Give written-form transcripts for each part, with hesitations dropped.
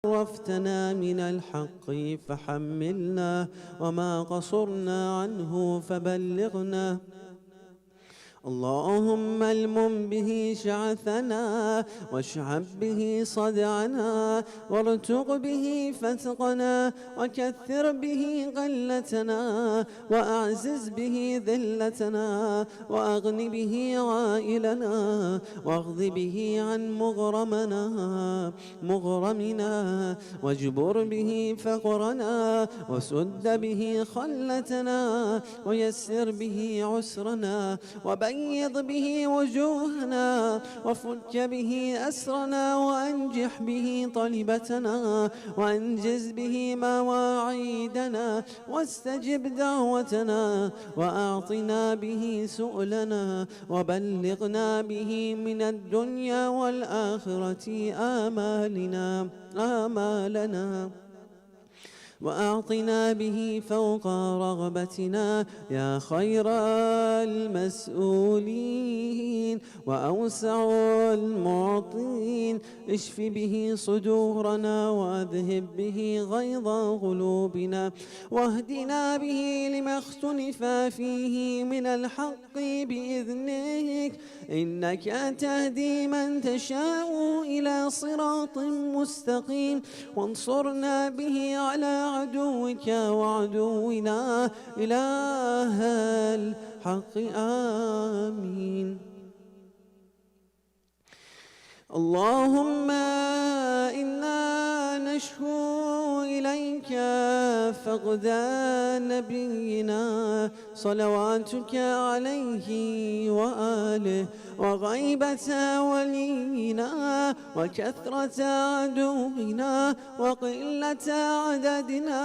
عرفتنا من الحق فحملنا، وما قصرنا عنه فبلغنا. اللهم المم به شعثنا، واشعب به صدعنا، وارتق به فتقنا، وكثر به غلتنا، وأعزز به ذلتنا، وأغن به عائلنا، واغض به عن مغرمنا، واجبر به فقرنا، وسد به خلتنا، ويسر به عسرنا، وبيض به وجوهنا، وفك به أسرنا، وأنجح به طلبتنا، وأنجز به مواعيدنا، واستجب دعوتنا، وأعطنا به سؤلنا، وبلغنا به من الدنيا والآخرة آمالنا، وأعطنا به فوق رغبتنا يا خير المسؤولين وأوسع المعطين. اشف به صدورنا، وأذهب به غيظ قلوبنا، واهدنا به لما اختلف فيه من الحق بإذنك، إنك تهدي من تشاء إلى صراط مستقيم. وانصرنا به على عدوك وعدونا إله الحق. آمين. اللهم إنا نشكو إليك فقد نبينا صلواتك عليه وآله، وغيبة ولينا، وكثرة عدونا، وقلة عددنا،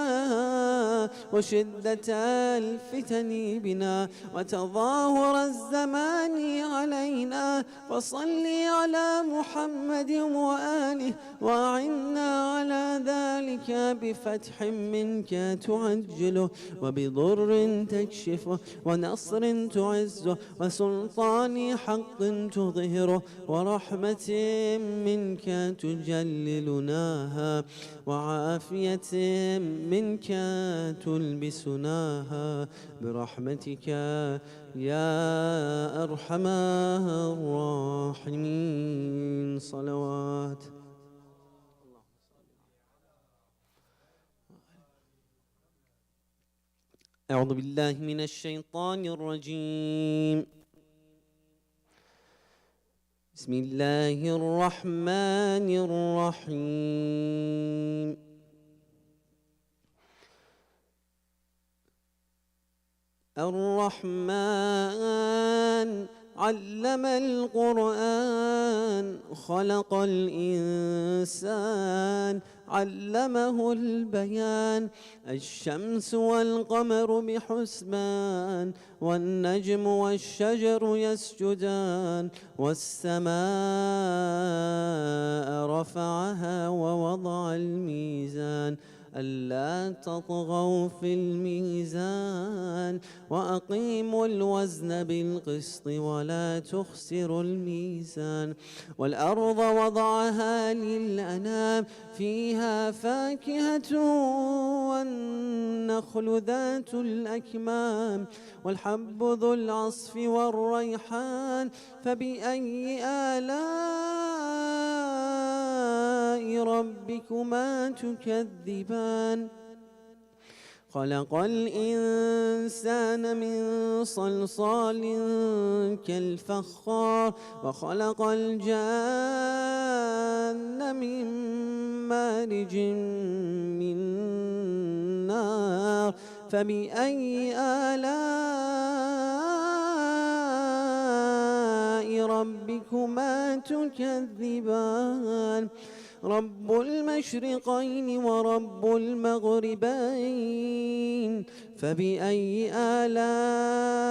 وشدة الفتن بنا، وتظاهر الزمان علينا. فصل على محمد وآله، وأعنا على ذلك بفتح منك تعجله، وبضر تكشفه، ونصر تعزه، وسلطان حق تظهره، ورحمة منك تجللناها، وعافية منك تلبسناها، برحمتك يا أرحم الراحمين. صلوات. أعوذ بالله من الشيطان الرجيم. بسم الله الرحمن الرحيم. الرحمن علم القرآن، خلق الإنسان، علمه البيان. الشمس والقمر بحسبان، والنجم والشجر يسجدان، والسماء رفعها ووضع الميزان، ألا تطغوا في الميزان، وأقيموا الوزن بالقسط ولا تخسروا الميزان. والأرض وضعها للأنام، فيها فاكهة والنخل ذات الأكمام، والحب ذو العصف والريحان. فبأي آلاء ربكما تكذبان؟ خلق الإنسان من صلصال كالفخار، وخلق الجان من مارج من نار. فبأي آلاء ربكما تكذبان؟ رب المشرقين ورب المغربين، فبأي آلاء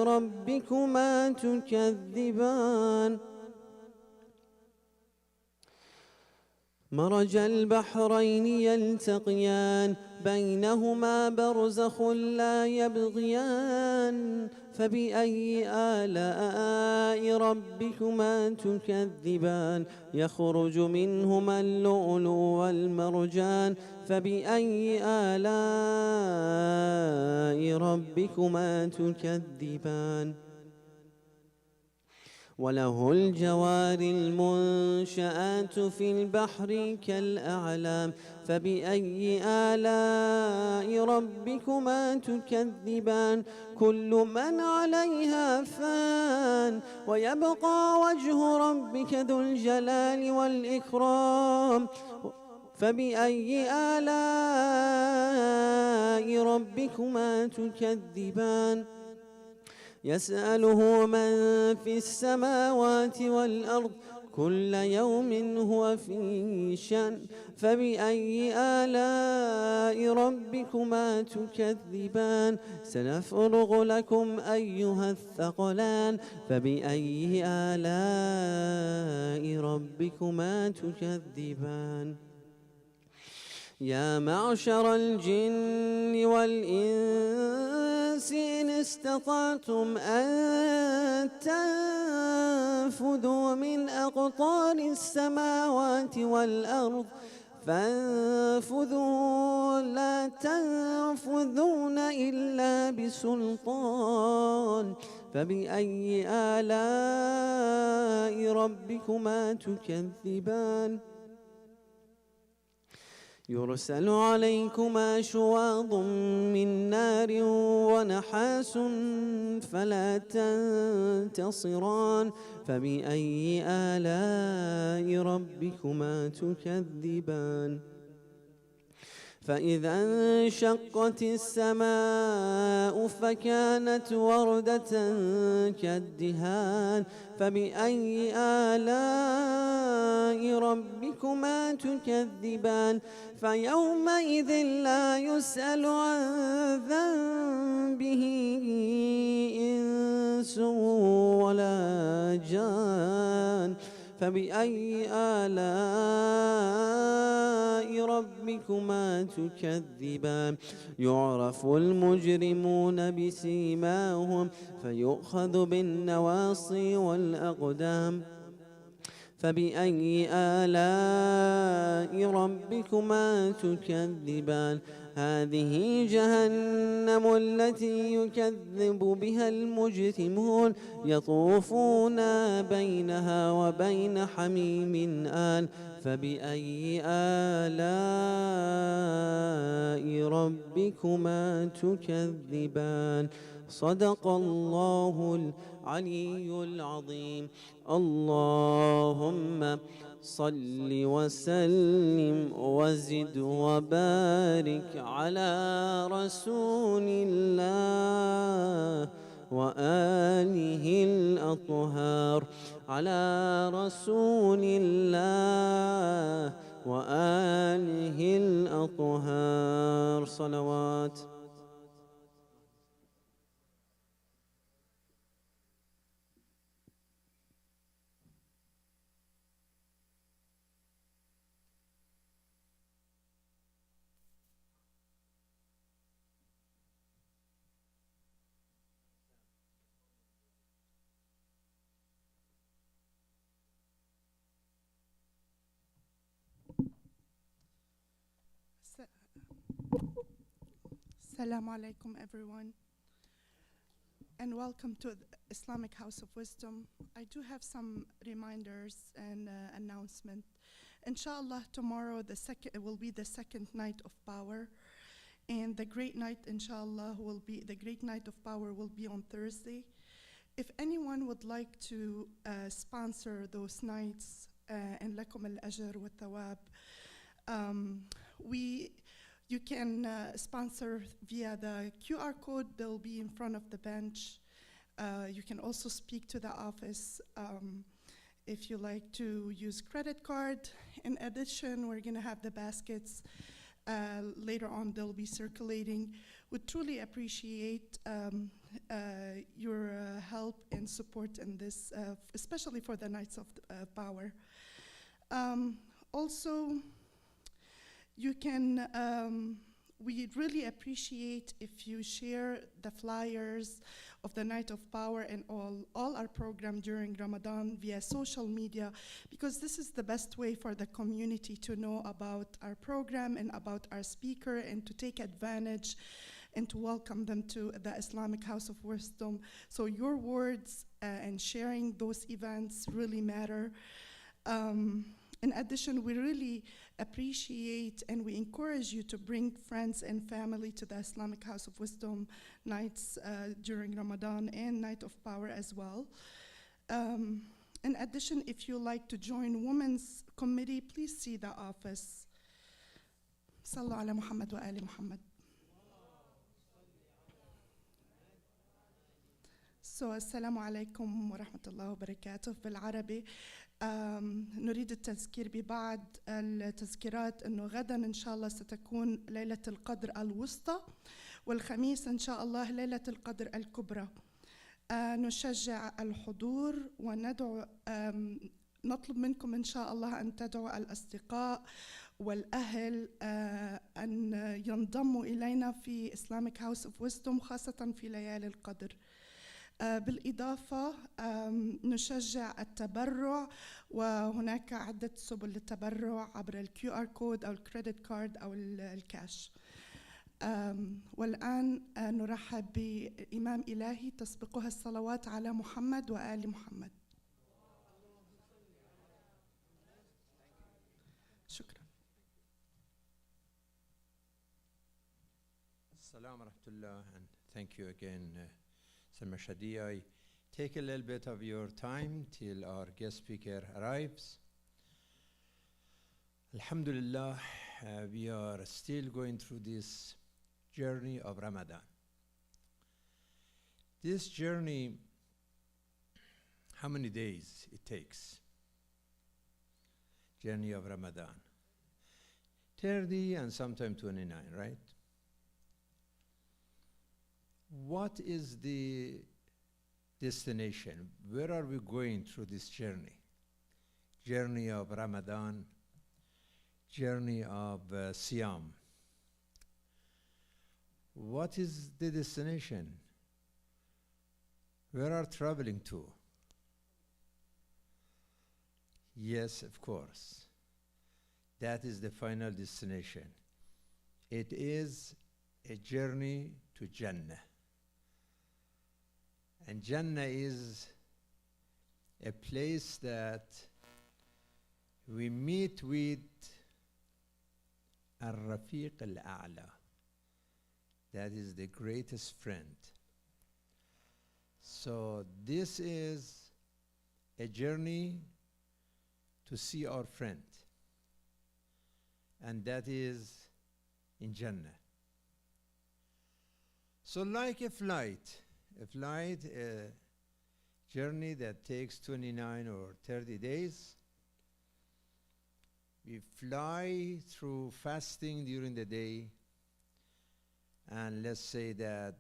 ربكما تكذبان؟ مرج البحرين يلتقيان بينهما برزخ لا يبغيان فبأي آلاء ربكما تكذبان يخرج منهما اللؤلؤ والمرجان فبأي آلاء ربكما تكذبان وله الجوار المنشآت في البحر كالأعلام فبأي آلاء ربكما تكذبان كل من عليها فان ويبقى وجه ربك ذو الجلال والإكرام فبأي آلاء ربكما تكذبان يسأله من في السماوات والأرض كل يوم هو في شأن فبأي آلاء ربكما تكذبان سنفرغ لكم أيها الثقلان فبأي آلاء ربكما تكذبان يا معشر الجن والإنس إن استطعتم أن تنفذوا من أقطار السماوات والأرض فانفذوا لا تنفذون إلا بسلطان فبأي آلاء ربكما تكذبان يرسل عليكما شواظ من نار ونحاس فلا تنتصران فبأي آلاء ربكما تكذبان فإذا انشقت السماء فكانت وردة كالدهان فبأي آلاء ربكما تكذبان فيومئذ لا يسأل عن ذنبه إنس ولا جان فبأي آلاء ربكما تكذبان يعرف المجرمون بسيماهم فيؤخذ بالنواصي والأقدام فبأي آلاء ربكما تكذبان هذه جهنم التي يكذب بها المجرمون يطوفون بينها وبين حميم آن فبأي آلاء ربكما تكذبان صدق الله العلي العظيم اللهم صل وسلم وزد وبارك على رسول الله وآله الأطهار على رسول الله وآله الأطهار صلوات. Assalamu alaikum everyone, and welcome to the Islamic House of Wisdom. I do have some reminders and announcement. Inshallah, tomorrow will be the second night of power, and the great night, inshallah, the great night of power will be on Thursday. If anyone would like to sponsor those nights, and lakum al-ajr wa thawab, you can sponsor via the QR code that will be in front of the bench. You can also speak to the office if you like to use credit card. In addition, we're going to have the baskets. Later on, they'll be circulating. Would truly appreciate your help and support in this, especially for the Nights of Power. Also, you can, we really appreciate if you share the flyers of the Night of Power and all our program during Ramadan via social media, because this is the best way for the community to know about our program and about our speaker and to take advantage and to welcome them to the Islamic House of Wisdom. So your words and sharing those events really matter. In addition, we really appreciate and we encourage you to bring friends and family to the Islamic House of Wisdom nights during Ramadan and Night of Power as well. In addition, if you like to join Women's Committee, please see the office. Sallu ala Muhammad wa ali Muhammad. So, السلام عليكم ورحمة الله وبركاته بالعربي. نريد التذكير ببعض التذكيرات أنه غدا إن شاء الله ستكون ليلة القدر الوسطى، والخميس إن شاء الله ليلة القدر الكبرى. نشجع الحضور وندعو، نطلب منكم إن شاء الله أن تدعوا الأصدقاء والأهل أن ينضموا إلينا في Islamic House of Wisdom خاصة في ليالي القدر. بالإضافة نشجع التبرع، وهناك عدة سبل للتبرع عبر الكيو ار كود أو الكريدت كارد أو الكاش. والآن نرحب بإمام إلهي تسبقها الصلوات على محمد وآل محمد. شكرا. Assalamu rahmatullah, and thank you again, Salma Shadi. I take a little bit of your time till our guest speaker arrives. Alhamdulillah, we are still going through this journey of Ramadan. This journey, how many days it takes? Journey of Ramadan. 30 and sometimes 29, right? What is the destination? Where are we going through this journey? Journey of Ramadan, journey of Siyam. What is the destination? Where are traveling to? Yes, of course. That is the final destination. It is a journey to Jannah. And Jannah is a place that we meet with Al-Rafiq Al-A'la. That is the greatest friend. So this is a journey to see our friend. And that is in Jannah. So like a flight, a journey that takes 29 or 30 days. We fly through fasting during the day, and let's say that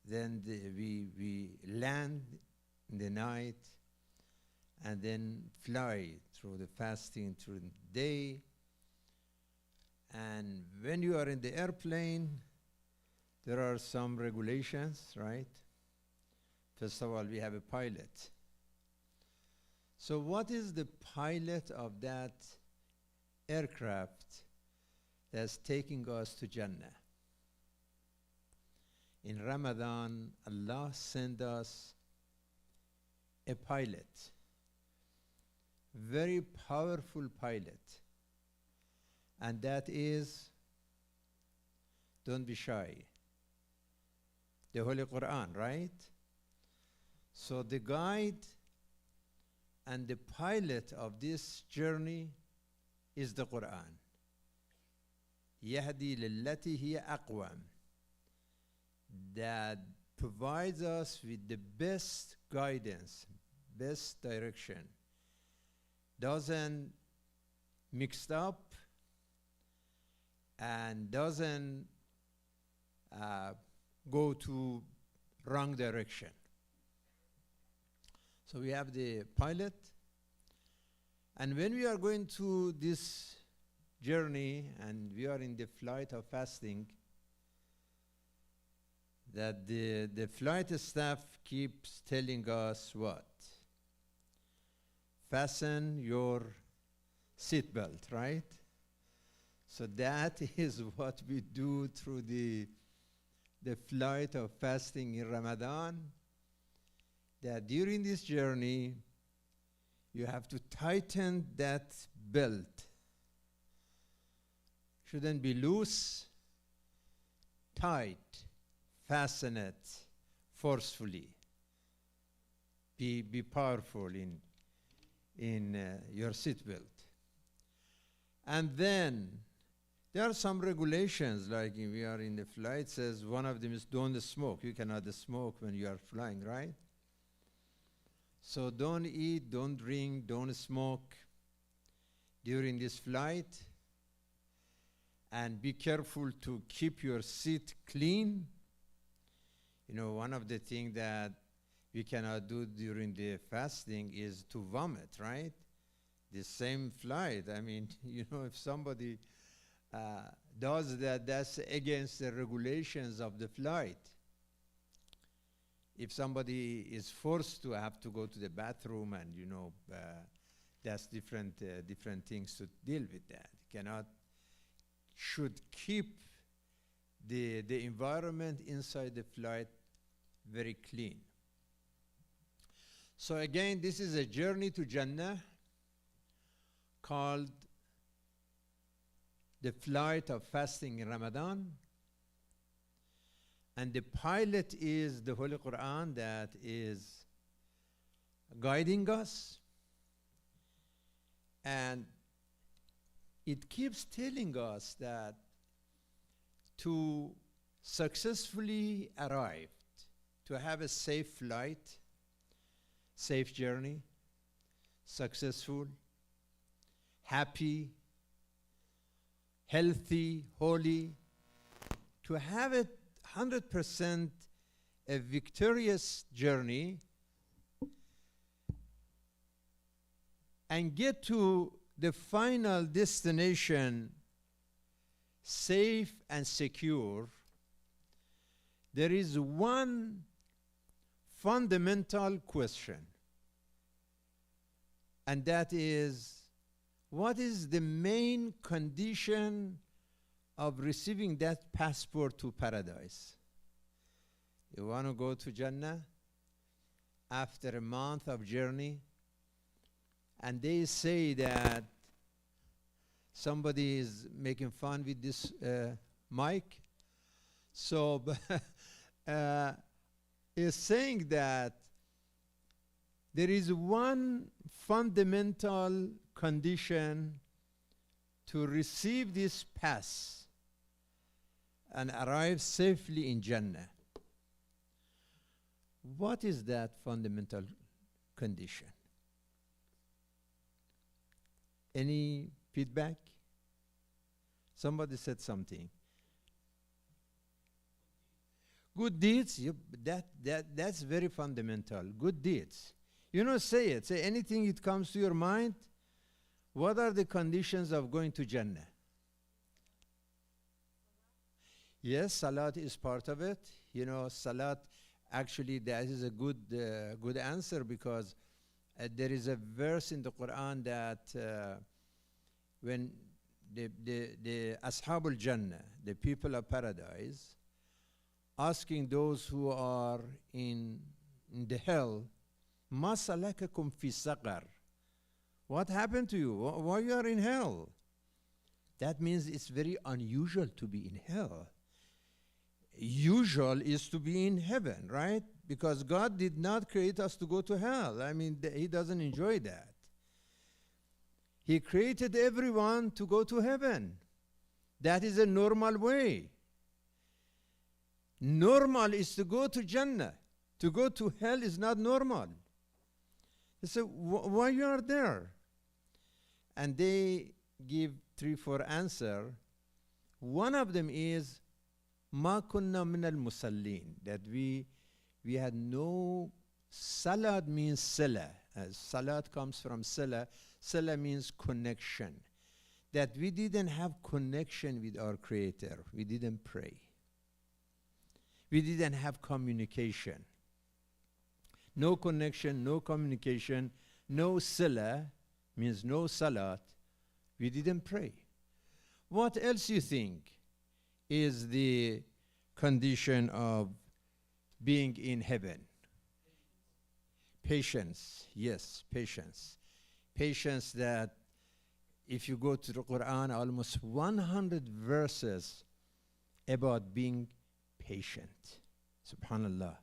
then we land in the night, and then fly through the fasting through the day. And when you are in the airplane, there are some regulations, right? First of all, we have a pilot. So what is the pilot of that aircraft that's taking us to Jannah? In Ramadan, Allah sent us a pilot, very powerful pilot. And that is, don't be shy, the Holy Quran, right? So the guide and the pilot of this journey is the Quran. يهدي للتي هي أقوم. That provides us with the best guidance, best direction. Doesn't mix up and doesn't go to wrong direction. So we have the pilot, And when we are going to this journey and we are in the flight of fasting, that the flight staff keeps telling us what? Fasten your seatbelt, right? So that is what we do through the flight of fasting in Ramadan, that during this journey, you have to tighten that belt. Shouldn't be loose, tight, fasten it forcefully. Be powerful in your seatbelt. And then there are some regulations, like if we are in the flight, says one of them is don't smoke. You cannot smoke when you are flying, right? So don't eat, don't drink, don't smoke during this flight. And be careful to keep your seat clean. You know, one of the things that we cannot do during the fasting is to vomit, right? The same flight. I mean, you know, if somebody does that, that's against the regulations of the flight. If somebody is forced to have to go to the bathroom, and you know, that's different things to deal with that. Should keep the environment inside the flight very clean. So again, this is a journey to Jannah called the flight of fasting in Ramadan. And the pilot is the Holy Quran that is guiding us. And it keeps telling us that to successfully arrive, to have a safe flight, safe journey, successful, happy, healthy, holy, to have a 100% a victorious journey and get to the final destination safe and secure, there is one fundamental question, and that is, what is the main condition of receiving that passport to paradise? You want to go to Jannah after a month of journey, and they say that somebody is making fun with this mic. So is saying that there is one fundamental condition to receive this pass and arrive safely in Jannah. What is that fundamental condition? Any feedback? Somebody said something. Good deeds, that's very fundamental. Good deeds. You know, say it. Say anything it comes to your mind. What are the conditions of going to Jannah? Yes, salat is part of it. You know, salat, actually, that is a good answer, because there is a verse in the Quran that when the Ashabul Jannah, the people of paradise, asking those who are in the hell, Ma salakakum fi saqar? What happened to you? Why you are in hell? That means it's very unusual to be in hell. Usual is to be in heaven, right? Because God did not create us to go to hell. I mean, He doesn't enjoy that. He created everyone to go to heaven. That is a normal way. Normal is to go to Jannah. To go to hell is not normal. They say, why you are there? And they give 3-4 answers. One of them is, Ma kunna min al-musallin, that we had no, salat means salah. Salat comes from salah. Sala means connection. That we didn't have connection with our Creator. We didn't pray. We didn't have communication. No connection, no communication, no sala means no salat. We didn't pray. What else you think is the condition of being in heaven? Patience. Yes, patience. Patience that if you go to the Quran, almost 100 verses about being patient. Subhanallah.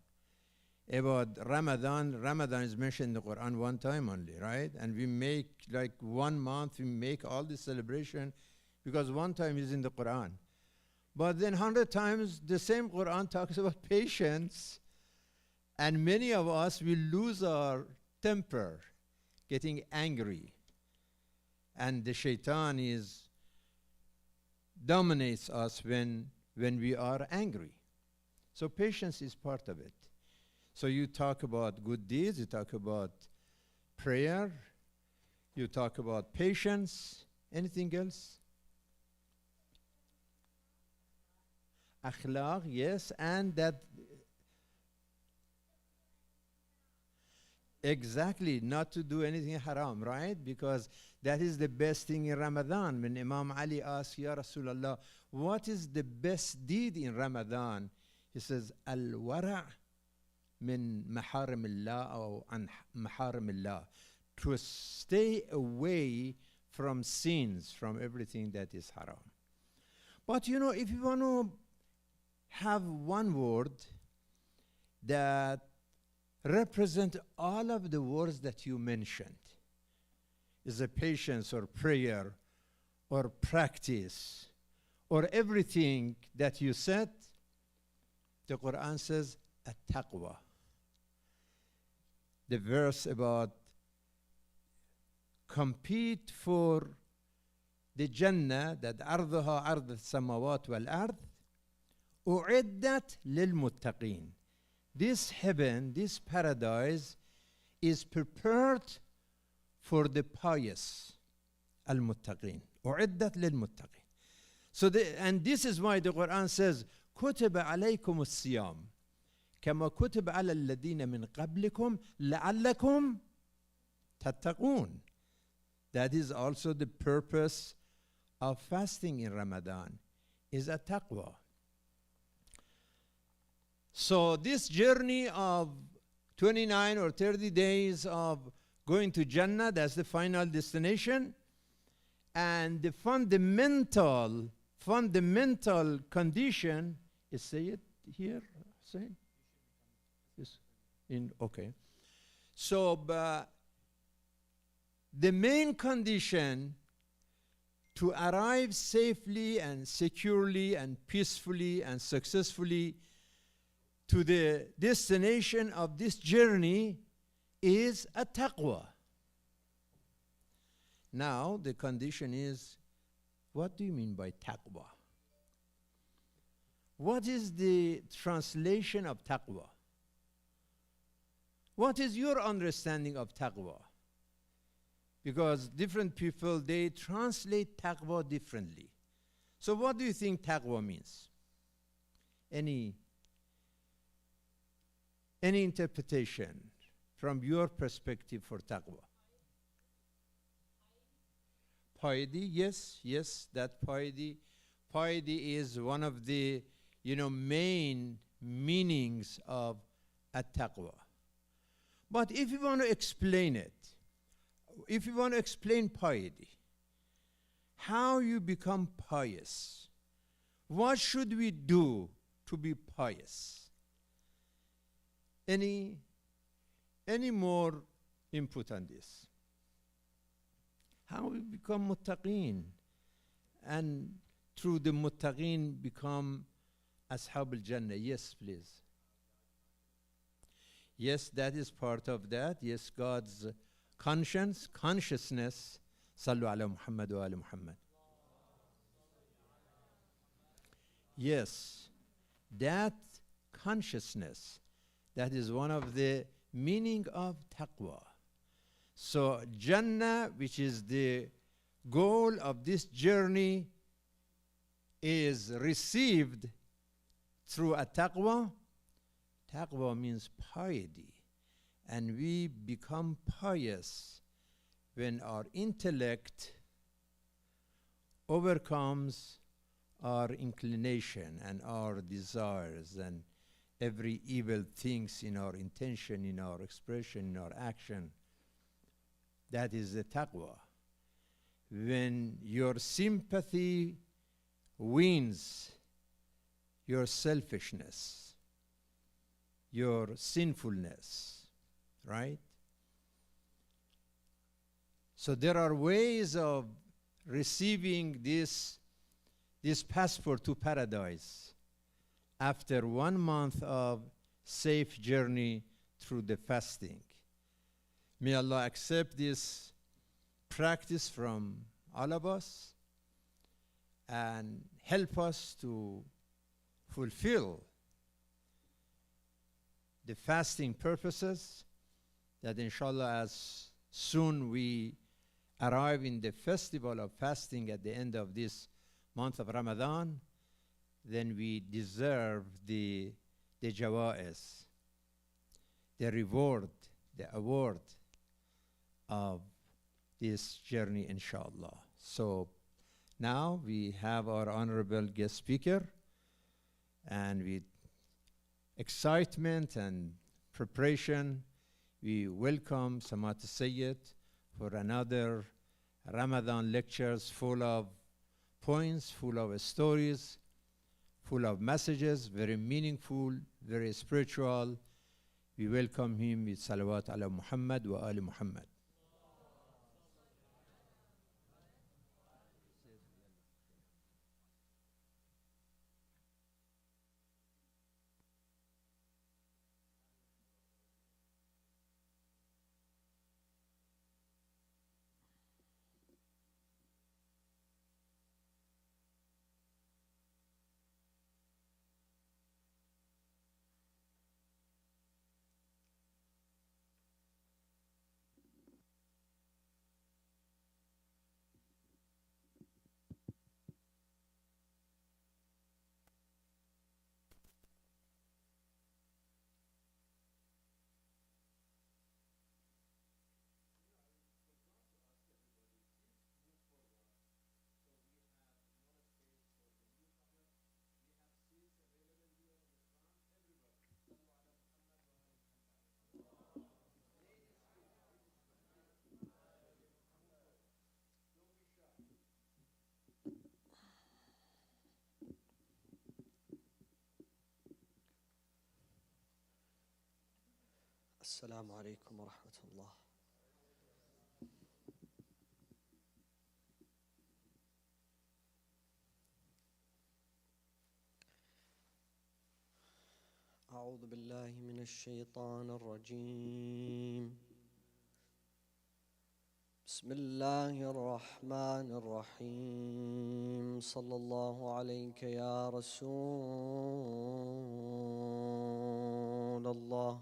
About Ramadan, Ramadan is mentioned in the Quran one time only, right? And we make like 1 month, we make all this celebration because one time is in the Quran. But then 100 times the same Quran talks about patience, and many of us will lose our temper, getting angry. And the shaitan dominates us when we are angry. So patience is part of it. So you talk about good deeds, you talk about prayer, you talk about patience. Anything else? Akhlaq, yes, and that exactly, not to do anything haram, right? Because that is the best thing in Ramadan. When Imam Ali asked, Ya Rasulullah, what is the best deed in Ramadan? He says, Al-wara' min maharim Allah or an maharim Allah. To stay away from sins, from everything that is haram. But you know, if you want to have one word that represent all of the words that you mentioned, is a patience or prayer or practice or everything that you said, the Quran says at-taqwa. The verse about compete for the Jannah that arduha ard al-samawat wal-ard u'iddat lil-muttaqin. This heaven, this paradise is prepared for the pious, al-muttaqin. U'iddat lil-muttaqin. So and this is why the Quran says, كتب عليكم الصيام كما كتب على الذين من قبلكم لعلكم تتقون. That is also the purpose of fasting in Ramadan, is a taqwa. So this journey of 29 or 30 days of going to Jannah, that's the final destination. And the fundamental condition is, say it here, say yes. Okay. So the main condition to arrive safely and securely and peacefully and successfully to the destination of this journey is a taqwa. Now the condition is, what do you mean by taqwa? What is the translation of taqwa? What is your understanding of taqwa? Because different people, they translate taqwa differently. So what do you think taqwa means? Any interpretation from your perspective for taqwa? Piety, yes, that piety. Piety is one of the, main meanings of at-taqwa. But if you want to explain it, if you want to explain piety, how you become pious, what should we do to be pious? Any more input on this? How we become muttaqeen, and through the muttaqeen become ashab al-jannah? Yes, please. Yes, that is part of that. Yes, God's consciousness. Sallu ala Muhammad wa ala Muhammad. Yes, that consciousness, that is one of the meaning of taqwa. So Jannah, which is the goal of this journey, is received through a taqwa. Taqwa means piety. And we become pious when our intellect overcomes our inclination and our desires and every evil things in our intention, in our expression, in our action. That is the taqwa. When your sympathy wins your selfishness, your sinfulness, right? So there are ways of receiving this passport to paradise after 1 month of safe journey through the fasting. May Allah accept this practice from all of us and help us to fulfill the fasting purposes, that inshallah as soon we arrive in the festival of fasting at the end of this month of Ramadan, then we deserve the jawa'is, the reward, the award of this journey, inshallah. So now we have our honorable guest speaker, and with excitement and preparation, we welcome Samat Sayyid for another Ramadan lectures full of points, full of stories, full of messages, very meaningful, very spiritual. We welcome him with salawat ala Muhammad wa ali Muhammad. السلام عليكم ورحمة الله. أعوذ بالله من الشيطان الرجيم. بسم الله الرحمن الرحيم. صلى الله عليك يا رسول الله.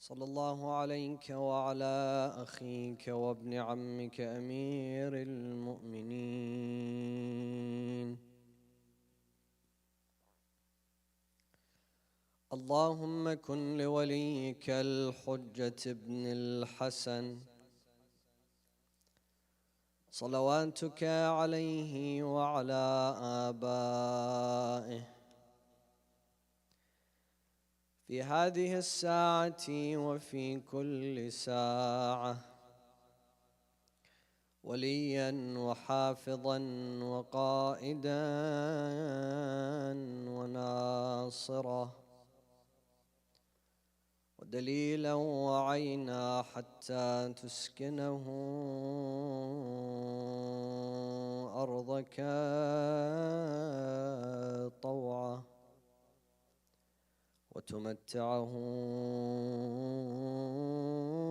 صلى الله عليك وعلى أخيك وابن عمك أمير المؤمنين. اللهم كن لوليك الحجة ابن الحسن صلواتك عليه وعلى آبائه في هذه الساعة وفي كل ساعة، وليا وحافظا وقائدا وناصرا ودليلا وعينا حتى تسكنه أرضك طوعا وتمتعه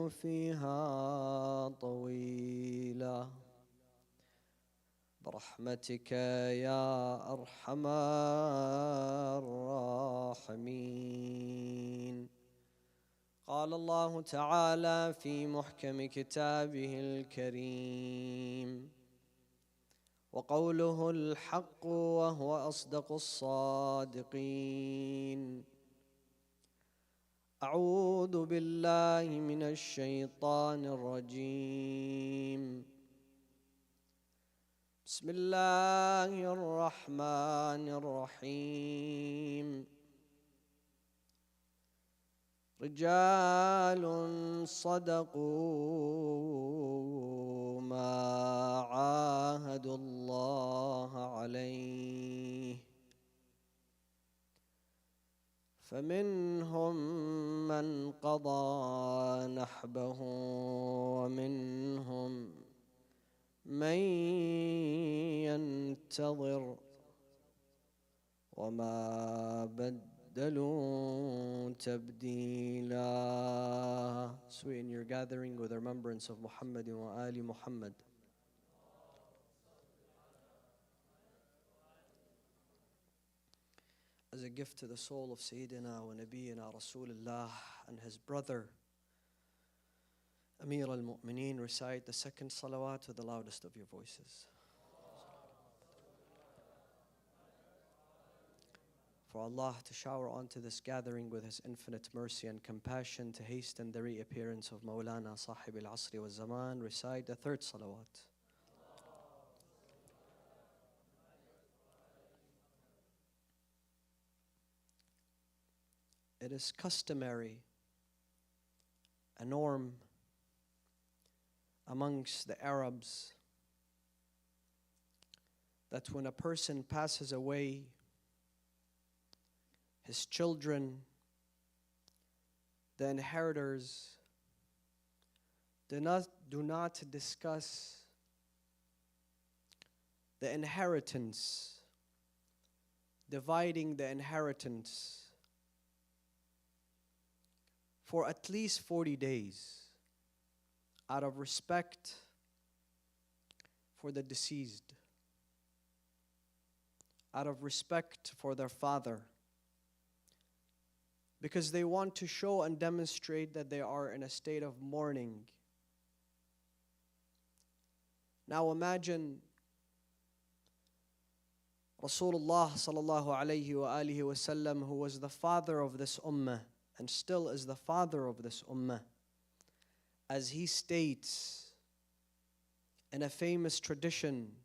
فيها طويلا برحمتك يا أرحم الراحمين. قال الله تعالى في محكم كتابه الكريم: وقوله الحق وهو أصدق الصادقين. أعوذ بالله من الشيطان الرجيم. بسم الله الرحمن الرحيم. رجال صدقوا ما عاهدوا الله عليه، فمنهم من قضى نحبه ومنهم من ينتظر وما بدلوا تبديلا. Sweeten your gathering with remembrance of Muhammad wa Ali Muhammad. As a gift to the soul of Sayyidina wa Nabiyyina Rasulullah and his brother Amir al-Mu'mineen, recite the second salawat with the loudest of your voices. For Allah to shower onto this gathering with His infinite mercy and compassion, to hasten the reappearance of Mawlana Sahib al-Asri wa Zaman, recite the third salawat. It is customary, a norm amongst the Arabs, that when a person passes away, his children, the inheritors, do not discuss the inheritance, dividing the inheritance for at least 40 days, out of respect for the deceased, out of respect for their father, because they want to show and demonstrate that they are in a state of mourning. Now imagine Rasulullah sallallahu alayhi wa alihi wasallam, who was the father of this ummah and still is the father of this ummah, as he states in a famous tradition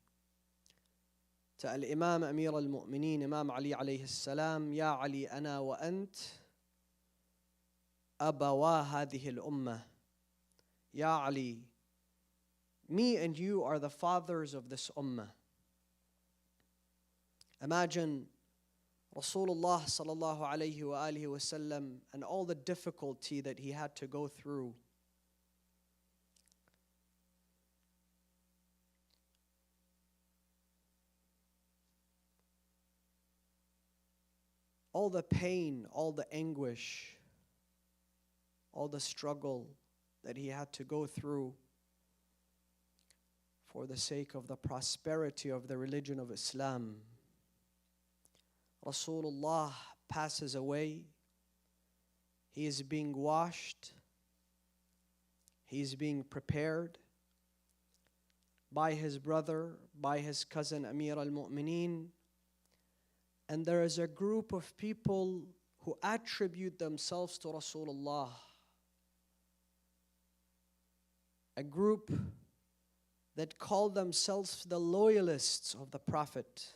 to Al-Imam Amir al-Mu'mineen, Imam Ali alayhi salam: Ya Ali, ana wa ant abawa hadhihi al-ummah. Ya Ali, me and you are the fathers of this ummah. Imagine Rasulullah sallallahu alayhi wa alihi wasallam and all the difficulty that he had to go through. All the pain, all the anguish, all the struggle that he had to go through for the sake of the prosperity of the religion of Islam. Rasulullah passes away. He is being washed. He is being prepared by his brother, by his cousin Amir al-Mu'mineen. And there is a group of people who attribute themselves to Rasulullah. A group that call themselves the loyalists of the Prophet,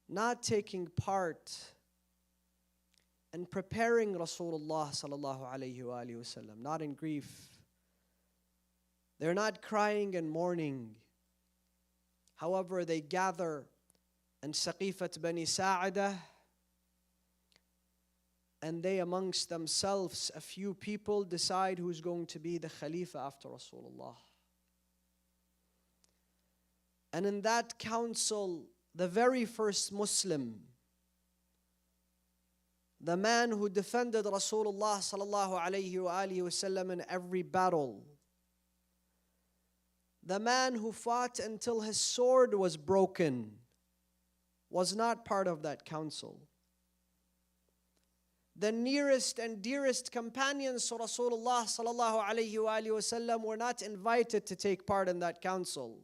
not taking part in preparing Rasulullah sallallahu alayhi wa alihi wasallam, not in grief. They're not crying and mourning. However, they gather in Saqifat Bani Sa'ida, and they amongst themselves, a few people, decide who's going to be the Khalifa after Rasulullah. And in that council, the very first Muslim, the man who defended Rasulullah sallallahu alayhi wa alihi wasallam in every battle, the man who fought until his sword was broken, was not part of that council. the nearest and dearest companions to Rasulullah sallallahu alayhi wa sallam were not invited to take part in that council.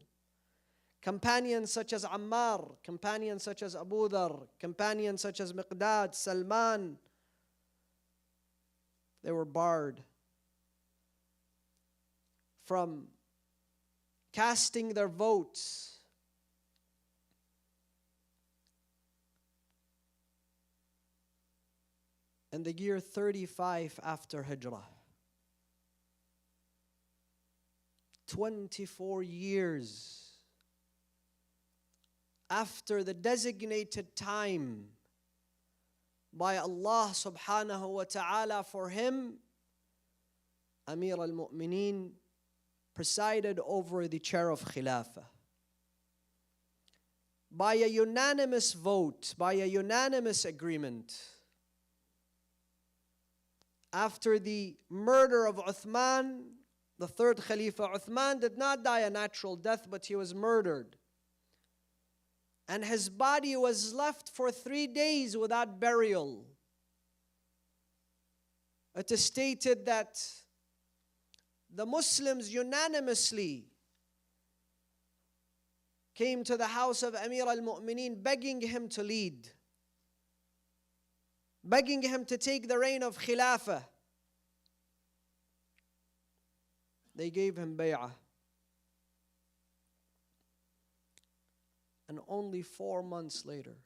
Companions such as Ammar, companions such as Abu Dhar, companions such as Miqdad, Salman, they were barred from casting their votes. In the year 35 after Hijrah, 24 years after the designated time by Allah subhanahu wa ta'ala for him, Amir al-Mu'mineen presided over the chair of Khilafah. By a unanimous vote, by a unanimous agreement, after the murder of Uthman, the third Khalifa, Uthman did not die a natural death, but he was murdered. And his body was left for 3 days without burial. It is stated that the Muslims unanimously came to the house of Amir al-Mu'mineen begging him to lead, begging him to take the reign of Khilafah. They gave him bay'ah. And only 4 months later,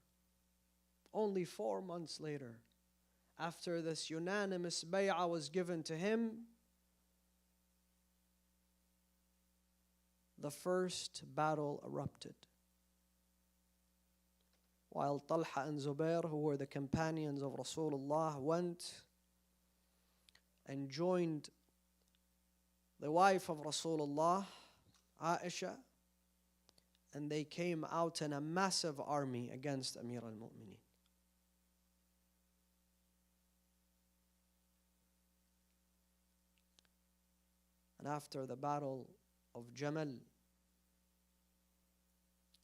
after this unanimous bay'ah was given to him, the first battle erupted. While Talha and Zubair, who were the companions of Rasulullah, went and joined the wife of Rasulullah, Aisha, and they came out in a massive army against Amir al-Mu'mineen. And after the battle of Jamal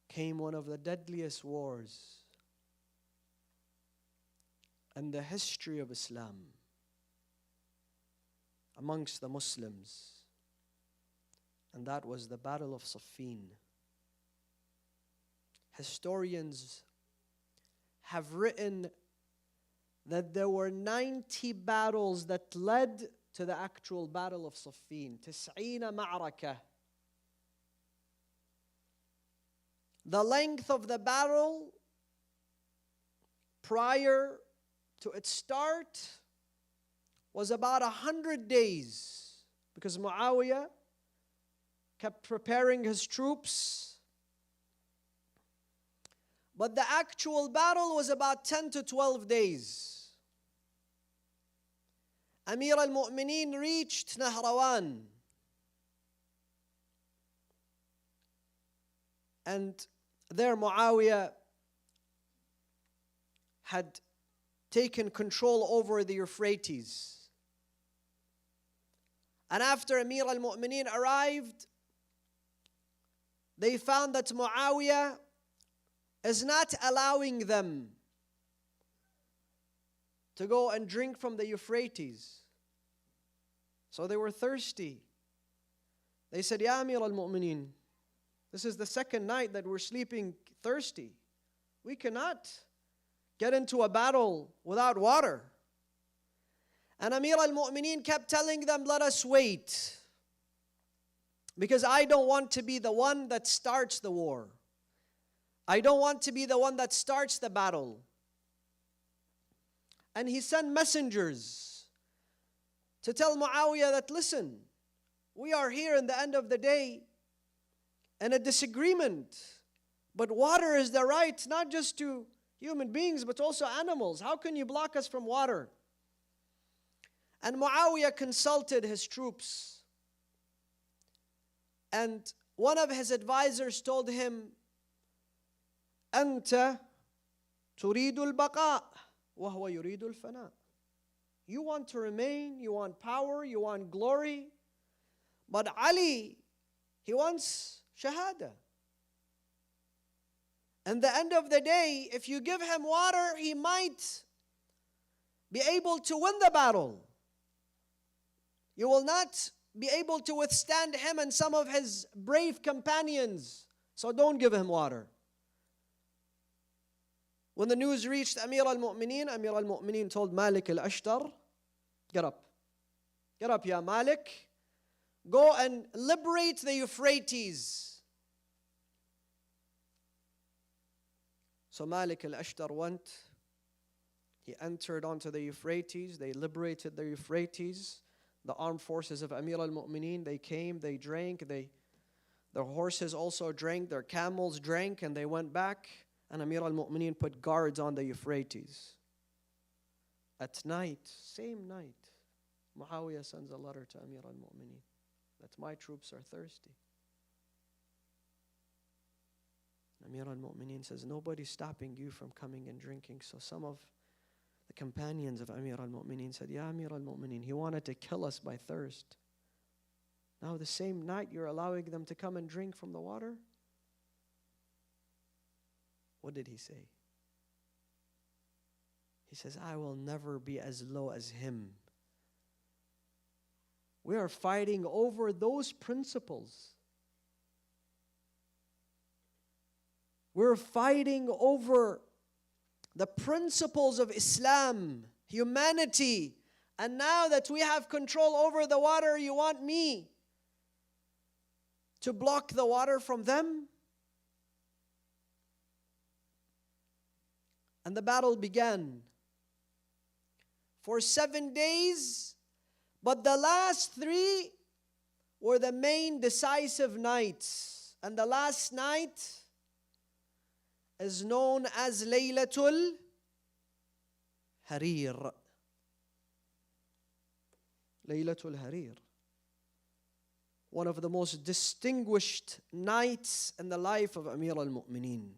came one of the deadliest wars in the history of Islam amongst the Muslims, and that was the Battle of Siffin. Historians have written that there were 90 battles that led to the actual Battle of Siffin. 90 ma'rakah. The length of the battle prior to its start was about 100 days, because Muawiyah kept preparing his troops. But the actual battle was about 10 to 12 days. Amir al-Mu'mineen reached Nahrawan. And there Muawiyah had taken control over the Euphrates. And after Amir al-Mu'mineen arrived, they found that Muawiyah is not allowing them to go and drink from the Euphrates. So they were thirsty. They said, Ya Amir al-Mu'mineen, this is the second night that we're sleeping thirsty. We cannot get into a battle without water. And Amir al-Mu'mineen kept telling them, let us wait, because I don't want to be the one that starts the war. I don't want to be the one that starts the battle. And he sent messengers to tell Muawiyah that, listen, we are here in the end of the day in a disagreement. But water is the right, not just to human beings, but also animals. How can you block us from water? And Muawiyah consulted his troops. And one of his advisors told him, أنت تريد البقاء وهو يريد الفناء. You want to remain, you want power, you want glory. But Ali, he wants shahada. And the end of the day, if you give him water, he might be able to win the battle. You will not be able to withstand him and some of his brave companions. So don't give him water. When the news reached Amir al-Mu'mineen told Malik al-Ashtar, get up. Get up, ya Malik. Go and liberate the Euphrates. So Malik al-Ashtar went. He entered onto the Euphrates. They liberated the Euphrates. The armed forces of Amir al-Mu'mineen, they came, they drank, their horses also drank, their camels drank, and they went back. And Amir al-Mu'mineen put guards on the Euphrates. At night, same night, Muawiyah sends a letter to Amir al-Mu'mineen that my troops are thirsty. Amir al-Mu'mineen says, nobody's stopping you from coming and drinking. So some of the companions of Amir al-Mu'mineen said, Ya Amir al-Mu'mineen, he wanted to kill us by thirst. Now the same night you're allowing them to come and drink from the water? What did he say? He says, I will never be as low as him. We are fighting over those principles. We're fighting over the principles of Islam, humanity. And now that we have control over the water, you want me to block the water from them? And the battle began for 7 days, but the last 3 were the main decisive nights. And the last night is known as Laylatul Harir. Laylatul Harir. One of the most distinguished nights in the life of Amir al-Mu'mineen.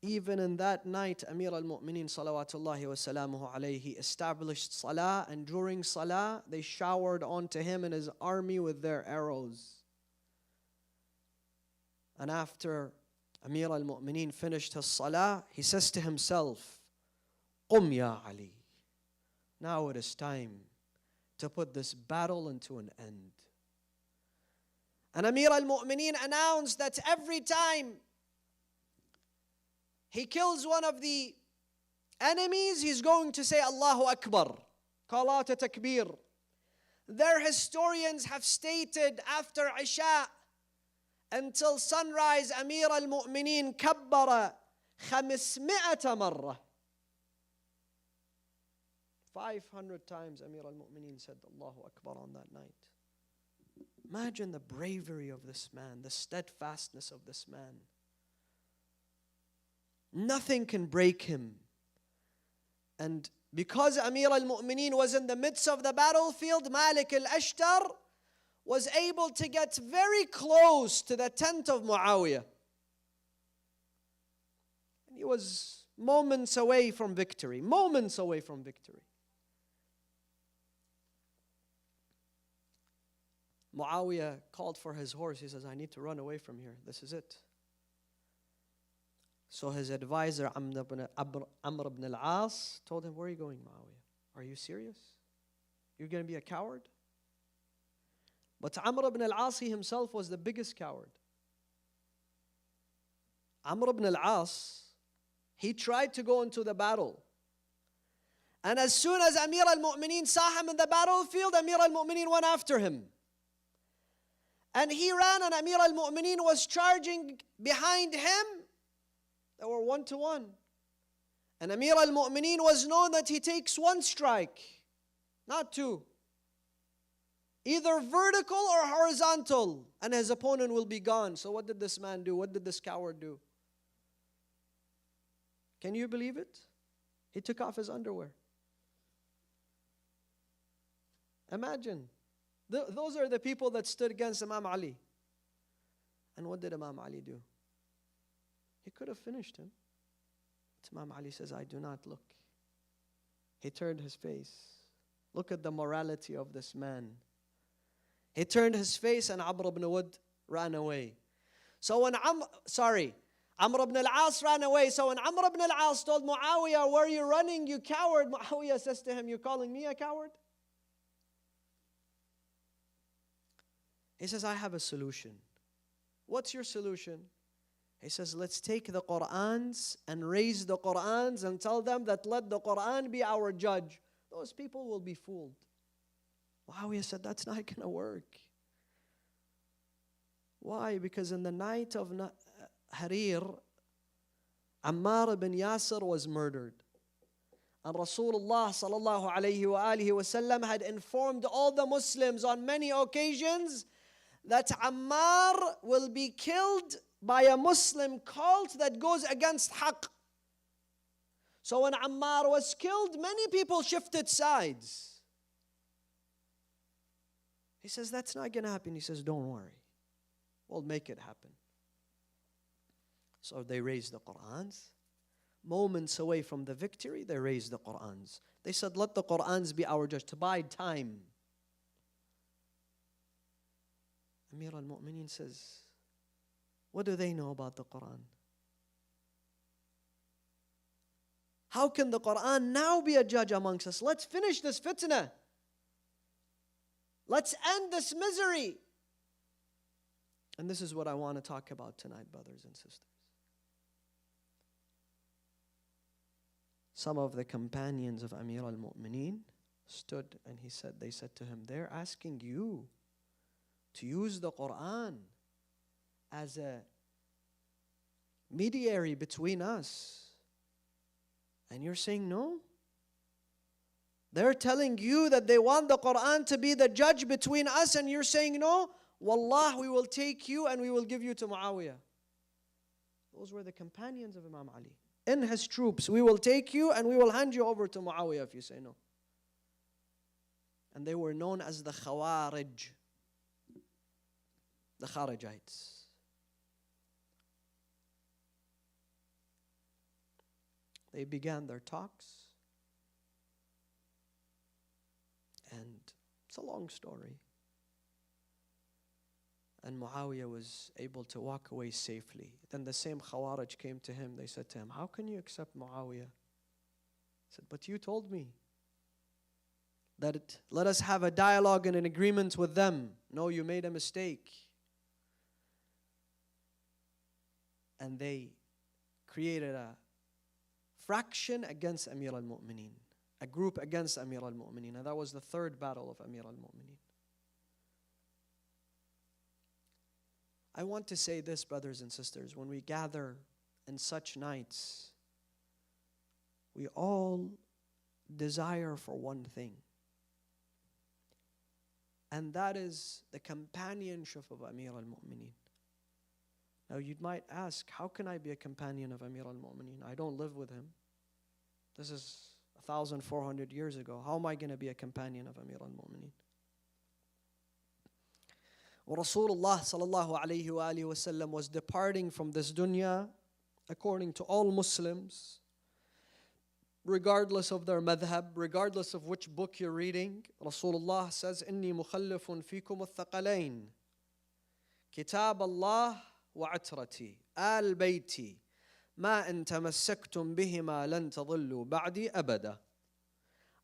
Even in that night, Amir al-Mu'mineen salawatullahi wa salamuhu alayhi established salah, and during salah, they showered onto him and his army with their arrows. And after Amir al-Mu'mineen finished his salah, he says to himself, Qum ya Ali. Now it is time to put this battle into an end. And Amir al-Mu'mineen announced that every time he kills one of the enemies, he's going to say Allahu Akbar. Qalat takbir. Their historians have stated after Isha until sunrise, Amir al-Mu'mineen kabbara 500 marra. 500 times Amir al-Mu'mineen said Allahu Akbar on that night. Imagine the bravery of this man, the steadfastness of this man. Nothing can break him. And because Amir al-Mu'mineen was in the midst of the battlefield, Malik al-Ashtar was able to get very close to the tent of Muawiyah. And he was moments away from victory. Moments away from victory. Muawiyah called for his horse. He says, I need to run away from here. This is it. So his advisor, Amr ibn al-As, told him, where are you going, Muawiyah? Are you serious? You're going to be a coward? But Amr ibn al-As, he himself was the biggest coward. Amr ibn al-As, he tried to go into the battle. And as soon as Amir al-Mu'mineen saw him in the battlefield, Amir al-Mu'mineen went after him. And he ran, and Amir al-Mu'mineen was charging behind him. They were 1-to-1. And Amir al-Mu'mineen was known that he takes one strike, not two. Either vertical or horizontal, and his opponent will be gone. So what did this man do? What did this coward do? Can you believe it? He took off his underwear. Imagine. Those are the people that stood against Imam Ali. And what did Imam Ali do? He could have finished him. But Imam Ali says, I do not look. He turned his face. Look at the morality of this man. He turned his face and Amr ibn Wud ran away. So when Amr ibn al-As ran away. So when Amr ibn al-As told Muawiyah, where are you running, you coward? Muawiyah says to him, you're calling me a coward? He says, I have a solution. What's your solution? He says, let's take the Qur'ans and raise the Qur'ans and tell them that let the Qur'an be our judge. Those people will be fooled. Muawiyah said, that's not going to work. Why? Because in the night of Harir, Ammar ibn Yasir was murdered. And Rasulullah sallallahu alayhi wa alihi wasallam had informed all the Muslims on many occasions that Ammar will be killed by a Muslim cult that goes against haqq. So when Ammar was killed, many people shifted sides. He says, that's not going to happen. He says, don't worry. We'll make it happen. So they raised the Qur'ans. Moments away from the victory, they raised the Qur'ans. They said, let the Qur'ans be our judge, to buy time. Amir al-Mu'mineen says, what do they know about the Qur'an? How can the Qur'an now be a judge amongst us? Let's finish this fitna. Let's end this misery. And this is what I want to talk about tonight, brothers and sisters. Some of the companions of Amir al-Mu'mineen stood and they said to him, they're asking you to use the Qur'an as a mediator between us. And you're saying no? They're telling you that they want the Qur'an to be the judge between us, and you're saying no? Wallah, we will take you and we will give you to Muawiyah. Those were the companions of Imam Ali. In his troops, we will take you and we will hand you over to Muawiyah if you say no. And they were known as the Khawarij, the Kharijites. They began their talks, and it's a long story. And Muawiyah was able to walk away safely. Then the same Khawarij came to him. They said to him, how can you accept Muawiyah? He said, but you told me that let us have a dialogue and an agreement with them. No, you made a mistake. And they created a fraction against Amir al-Mu'mineen, a group against Amir al-Mu'mineen. And that was the third battle of Amir al-Mu'mineen. I want to say this, brothers and sisters, when we gather in such nights, we all desire for one thing. And that is the companionship of Amir al-Mu'mineen. Now you might ask, how can I be a companion of Amir al-Mu'mineen? I don't live with him. This is 1,400 years ago. How am I going to be a companion of Amir al-Mu'mineen? Rasulullah sallallahu alayhi wa alihi wasallam was departing from this dunya, according to all Muslims, regardless of their madhab, regardless of which book you're reading. Rasulullah says, إِنِّي مُخَلِّفٌ فِيكُمُ الثَّقَلَيْنِ كِتَابَ اللَّهِ وَعَتْرَتِي آل بَيْتِي مَا إِن تَمَسَّكْتُم بِهِمَا لَن تَضِلُّوا بَعْدِي أَبَدًا.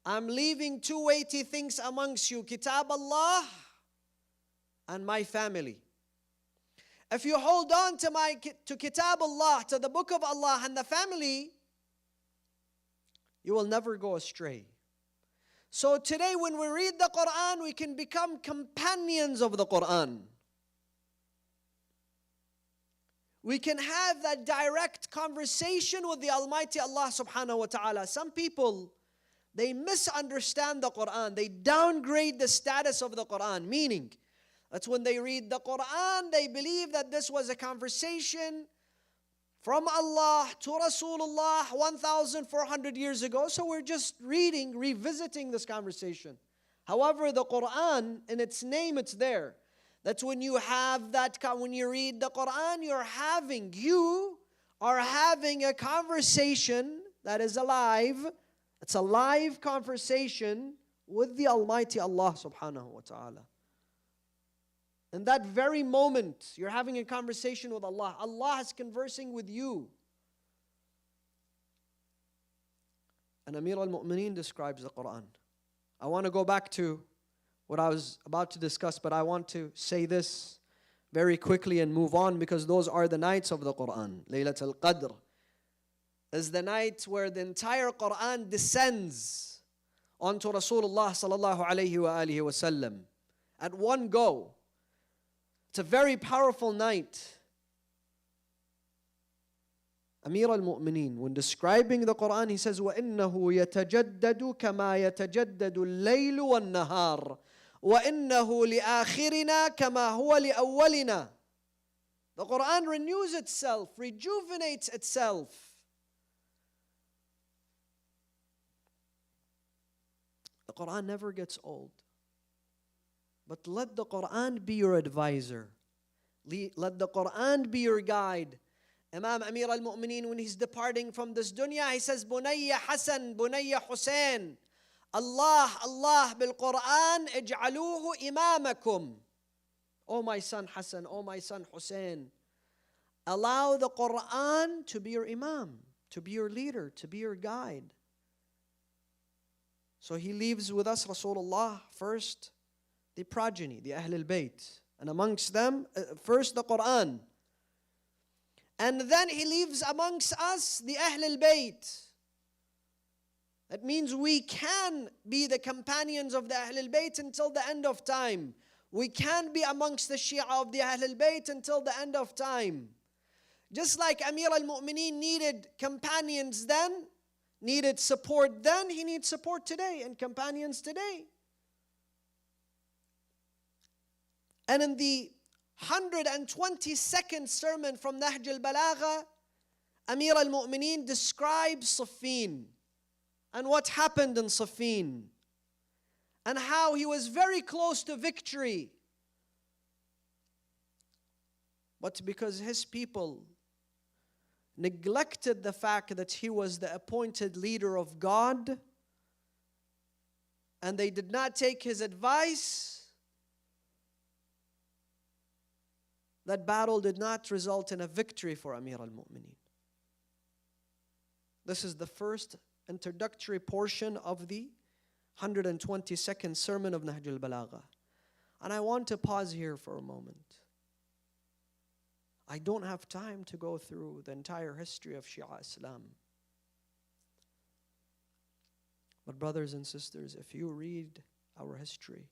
I'm leaving two weighty things amongst you, Kitab Allah and my family. If you hold on to Kitab Allah, to the book of Allah and the family, you will never go astray. So today when we read the Quran, we can become companions of the Quran. We can have that direct conversation with the Almighty Allah subhanahu wa ta'ala. Some people, they misunderstand the Quran. They downgrade the status of the Quran. Meaning, that's when they read the Quran, they believe that this was a conversation from Allah to Rasulullah 1,400 years ago. So we're just reading, revisiting this conversation. However, the Quran, in its name, it's there. That's when you have that, when you read the Quran, you are having a conversation that is alive. It's a live conversation with the Almighty Allah subhanahu wa ta'ala. In that very moment, you're having a conversation with Allah. Allah is conversing with you. And Amir al-Mu'mineen describes the Quran. I want to go back to what I was about to discuss, but I want to say this very quickly and move on, because those are the nights of the Quran. Laylatul Qadr is the night where the entire Quran descends onto Rasulullah sallallahu alayhi wa alihi wa sallam at one go. It's a very powerful night. Amir al-Mu'mineen, when describing the Quran, he says, وَإِنَّهُ يَتَجَدَّدُ كَمَا يَتَجَدَّدُ اللَّيْلُ وَالنَّهَارُ وَإِنَّهُ لِآخِرِنَا كَمَا هُوَ لِأَوَّلِنَا. The Quran renews itself, rejuvenates itself. The Quran never gets old. But let the Quran be your advisor. Let the Quran be your guide. Imam Amir al-Mu'mineen, when he's departing from this dunya, he says, Bunayya Hasan, Bunayya Hussein, Allah bil Quran, ij'aluhu imamakum. Oh my son Hassan, oh my son Hussein, allow the Quran to be your imam, to be your leader, to be your guide. So he leaves with us, Rasulullah, first the progeny, the Ahl al-Bayt. And amongst them, first the Quran. And then he leaves amongst us the Ahl al-Bayt. That means we can be the companions of the Ahl al-Bayt until the end of time. We can be amongst the Shia of the Ahl al-Bayt until the end of time. Just like Amir al-Mu'mineen needed companions then, needed support then, he needs support today and companions today. And in the 122nd sermon from Nahj al-Balagha, Amir al-Mu'mineen describes Siffin and what happened in Siffin and how he was very close to victory. But because his people neglected the fact that he was the appointed leader of God and they did not take his advice, that battle did not result in a victory for Amir al-Mu'mineen. This is the first introductory portion of the 122nd sermon of Nahj al-Balagha. And I want to pause here for a moment. I don't have time to go through the entire history of Shia Islam. But brothers and sisters, if you read our history,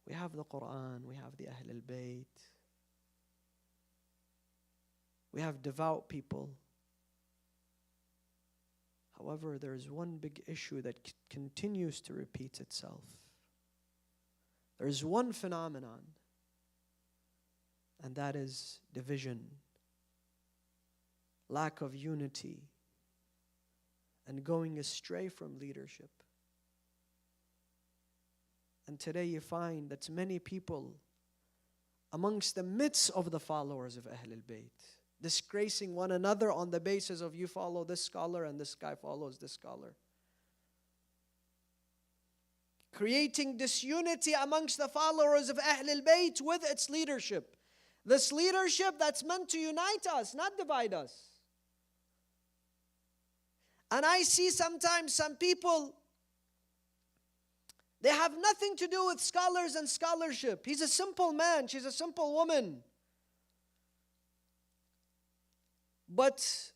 we have the Quran, we have the Ahl al-Bayt, we have devout people. However, there is one big issue that continues to repeat itself. There is one phenomenon, and that is division, lack of unity, and going astray from leadership. And today you find that many people amongst the midst of the followers of Ahl al-Bayt, disgracing one another on the basis of you follow this scholar and this guy follows this scholar. Creating disunity amongst the followers of Ahl al-Bayt with its leadership. This leadership that's meant to unite us, not divide us. And I see sometimes some people, they have nothing to do with scholars and scholarship. He's a simple man, she's a simple woman. But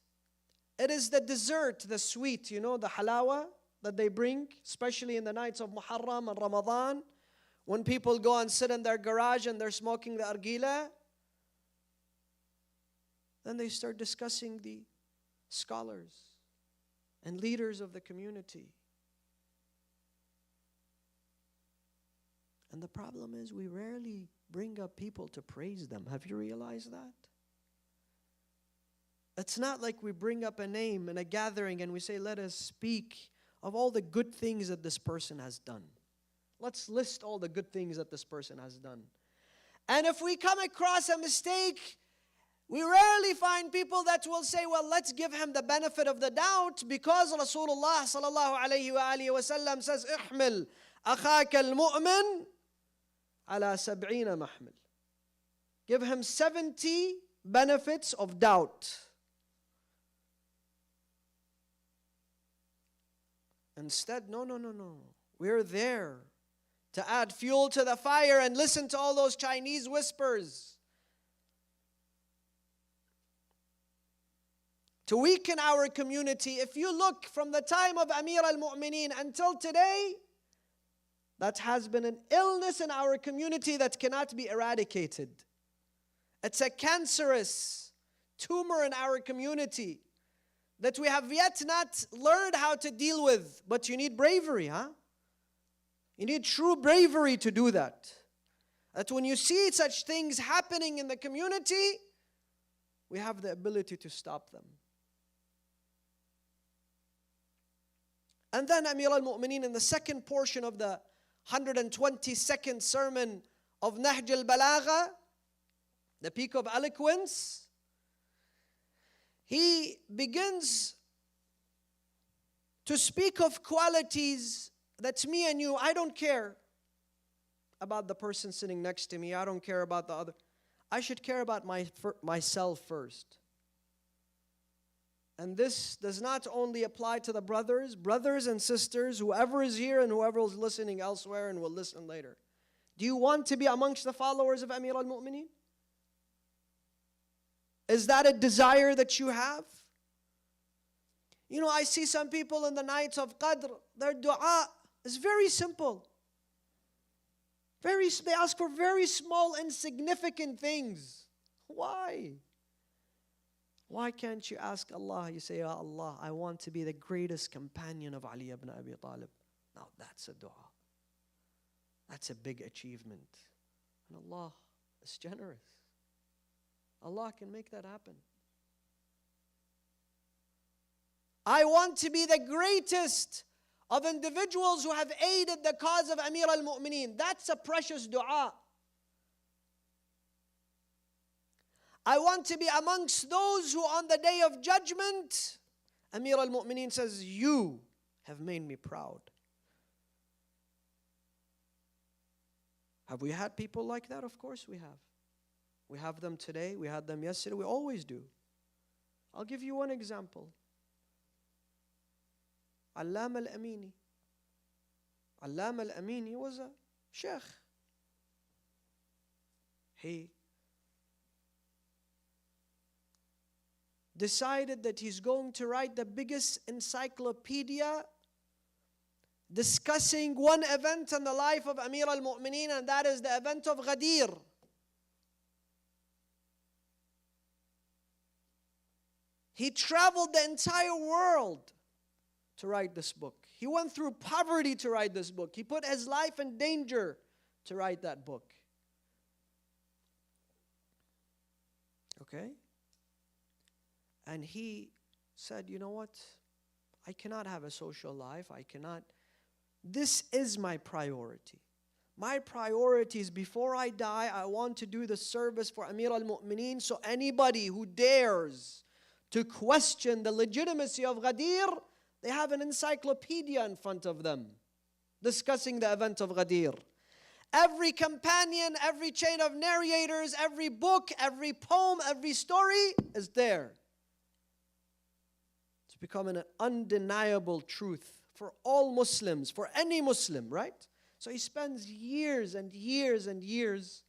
it is the dessert, the sweet, the halawa that they bring, especially in the nights of Muharram and Ramadan, when people go and sit in their garage and they're smoking the argila. Then they start discussing the scholars and leaders of the community. And the problem is we rarely bring up people to praise them. Have you realized that? It's not like we bring up a name in a gathering and we say, let us speak of all the good things that this person has done. Let's list all the good things that this person has done. And if we come across a mistake, we rarely find people that will say, well, let's give him the benefit of the doubt, because Rasulullah sallallahu alayhi wa sallam says, احمل أخاك المؤمن على 70 محمل. give him 70 benefits of doubt. Instead, no. We're there to add fuel to the fire and listen to all those Chinese whispers, to weaken our community. If you look from the time of Amir al-Mu'mineen until today, that has been an illness in our community that cannot be eradicated. It's a cancerous tumor in our community that we have yet not learned how to deal with. But you need bravery, huh? You need true bravery to do that. That when you see such things happening in the community, we have the ability to stop them. And then Amir al-Mu'mineen, in the second portion of the 122nd sermon of Nahj al-Balagha, the peak of eloquence, he begins to speak of qualities that me and you, I don't care about the person sitting next to me. I don't care about the other. I should care about myself first. And this does not only apply to the brothers and sisters, whoever is here and whoever is listening elsewhere and will listen later. Do you want to be amongst the followers of Amir al-Mu'mineen? Is that a desire that you have? You know, I see some people in the nights of Qadr, their dua is very simple. They ask for very small, insignificant things. Why? Why can't you ask Allah? You say, Ya Allah, I want to be the greatest companion of Ali ibn Abi Talib. Now that's a dua. That's a big achievement. And Allah is generous. Allah can make that happen. I want to be the greatest of individuals who have aided the cause of Amir al-Mu'mineen. That's a precious dua. I want to be amongst those who on the day of judgment, Amir al-Mu'mineen says, you have made me proud. Have we had people like that? Of course we have. We have them today, we had them yesterday, we always do. I'll give you one example. Allama al-Amini. Allama al-Amini was a sheikh. He decided that he's going to write the biggest encyclopedia discussing one event in the life of Amir al-Mu'mineen, and that is the event of Ghadir. He traveled the entire world to write this book. He went through poverty to write this book. He put his life in danger to write that book. Okay? And he said, you know what? I cannot have a social life. I cannot. This is my priority. My priority is before I die, I want to do the service for Amir al-Mu'mineen. So anybody who dares to question the legitimacy of Ghadir, they have an encyclopedia in front of them discussing the event of Ghadir. Every companion, every chain of narrators, every book, every poem, every story is there. It's becoming an undeniable truth for all Muslims, for any Muslim, right? So he spends years and years and years.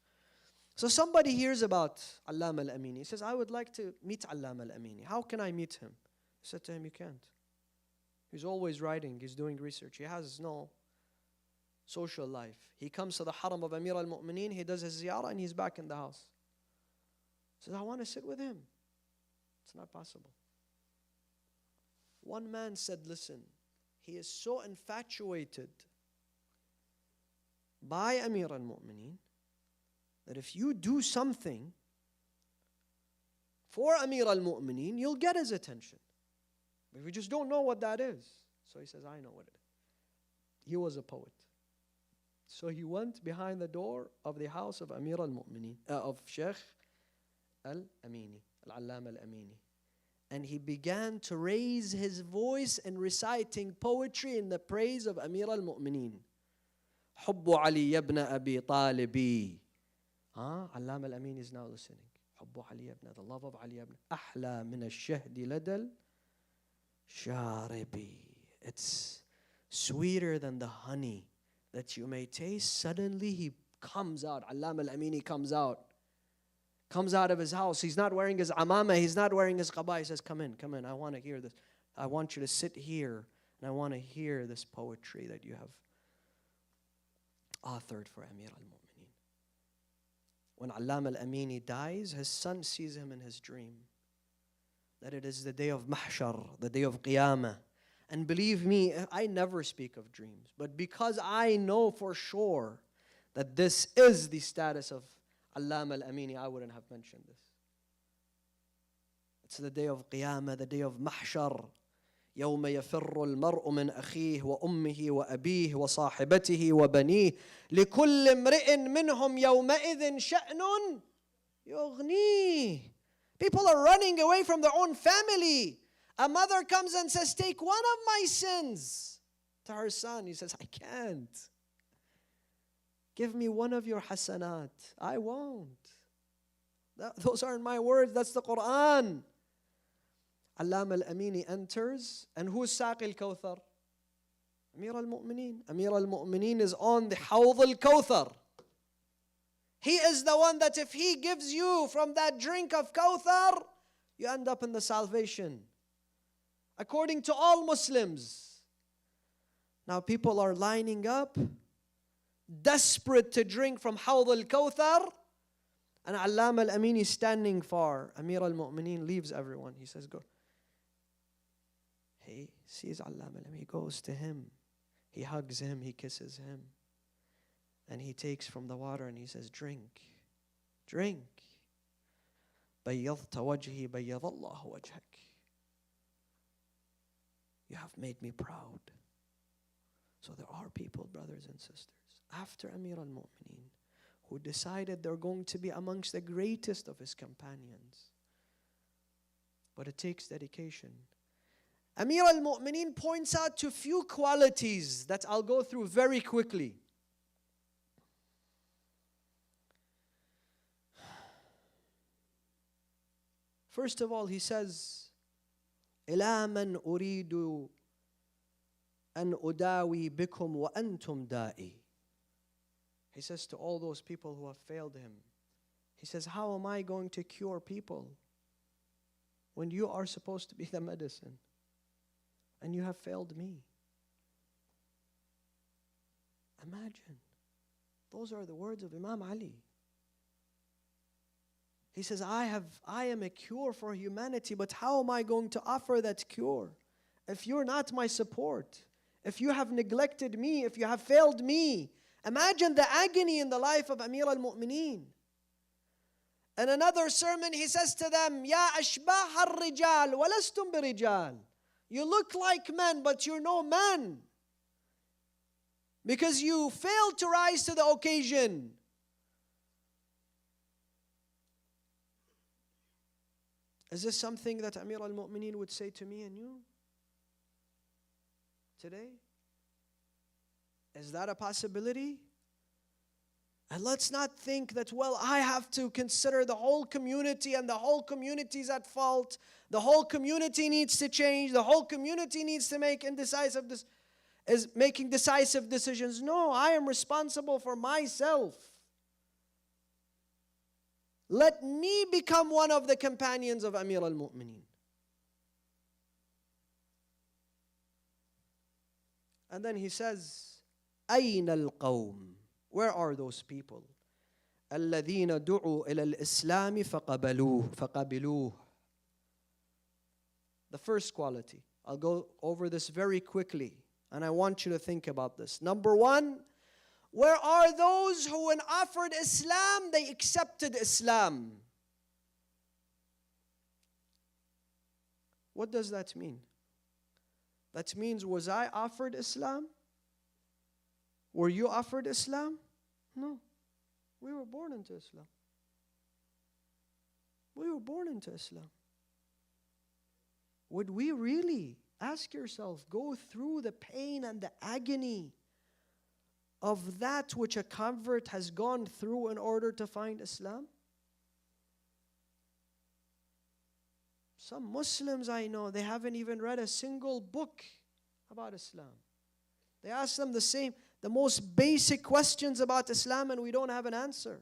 So somebody hears about Allama al-Amini. He says, I would like to meet Allama al-Amini. How can I meet him? He said to him, you can't. He's always writing, he's doing research. He has no social life. He comes to the haram of Amir al-Mu'mineen, he does his ziyarah and he's back in the house. He says, I want to sit with him. It's not possible. One man said, listen, he is so infatuated by Amir al-Mu'mineen that if you do something for Amir al-Mu'mineen, you'll get his attention. But we just don't know what that is. So he says, I know what it is. He was a poet. So he went behind the door of the house of Amir al-Mu'mineen, of Sheikh al-Amini, al-Allama al-Amini. And he began to raise his voice in reciting poetry in the praise of Amir al-Mu'mineen. حب علي ابن أبي طالبي Allama al-Amin is now listening. حب علي ابن, the love of Ali ibn. أحلى من الشهد لدى الشاربي. It's sweeter than the honey that you may taste. Suddenly he comes out. Allama al-Amin, he comes out of his house. He's not wearing his amama, he's not wearing his qabah. He says, come in, I want to hear this. I want you to sit here, and I want to hear this poetry that you have authored for Amir al-Mu'mineen. When Allama al-Amini dies, his son sees him in his dream, that it is the day of mahshar, the day of qiyamah. And believe me, I never speak of dreams, but because I know for sure that this is the status of Allama al-Amini, I wouldn't have mentioned this. It's the day of qiyamah, the day of mahshar. يوم يفر المرء من أخيه وأمه وأبيه وصاحبته وبنيه لكل امرئ منهم يومئذ شأن يغنيه. People are running away from their own family. A mother comes and says, take one of my sins to her son. He says, I can't. Give me one of your hasanat. I won't. Those aren't my words, that's the Quran. Allama al-Amini enters, and who's Saqi al-Kawthar? Amir al-Mu'mineen. Amir al-Mu'mineen is on the Hawd al-Kawthar. He is the one that if he gives you from that drink of Kawthar, you end up in the salvation. According to all Muslims. Now people are lining up, desperate to drink from Hawd al-Kawthar, and Allama al-Amini is standing far. Amir al-Mu'mineen leaves everyone. He says, go. He sees Allama al-Amini. He goes to him. He hugs him. He kisses him. And he takes from the water and he says, drink. Drink. بيضت وجهي بيض الله وجهك. You have made me proud. So there are people, brothers and sisters, after Amir al-Mu'mineen, who decided they're going to be amongst the greatest of his companions. But it takes dedication. Amir al-Mu'mineen points out to few qualities that I'll go through very quickly. First of all, he says, إِلَى مَنْ أُرِيدُ أَنْ أُدَاوِي بِكُمْ وَأَنْتُمْ دَائِي. He says to all those people who have failed him, he says, how am I going to cure people when you are supposed to be the medicine and you have failed me? Imagine. Those are the words of Imam Ali. He says, I am a cure for humanity, but how am I going to offer that cure if you're not my support? If you have neglected me, if you have failed me? Imagine the agony in the life of Amir al-Mu'mineen. In another sermon, he says to them, Ya ashbah al-rijal, walastum birijal. You look like men, but you're no man. Because you failed to rise to the occasion. Is this something that Amir al-Mu'mineen would say to me and you today? Is that a possibility? And let's not think that, well, I have to consider the whole community and the whole community is at fault. The whole community needs to change. The whole community needs to make making decisive decisions. No, I am responsible for myself. Let me become one of the companions of Amir al-Mu'mineen. And then he says, أين القوم? Where are those people? الذين دعوا إلى الإسلام فقبلوه. The first quality. I'll go over this very quickly, and I want you to think about this. Number one, where are those who, when offered Islam, they accepted Islam? What does that mean? That means, was I offered Islam? Were you offered Islam? No. We were born into Islam. We were born into Islam. Would we really, ask yourself, go through the pain and the agony of that which a convert has gone through in order to find Islam? Some Muslims I know, they haven't even read a single book about Islam. They ask them the most basic questions about Islam, and we don't have an answer.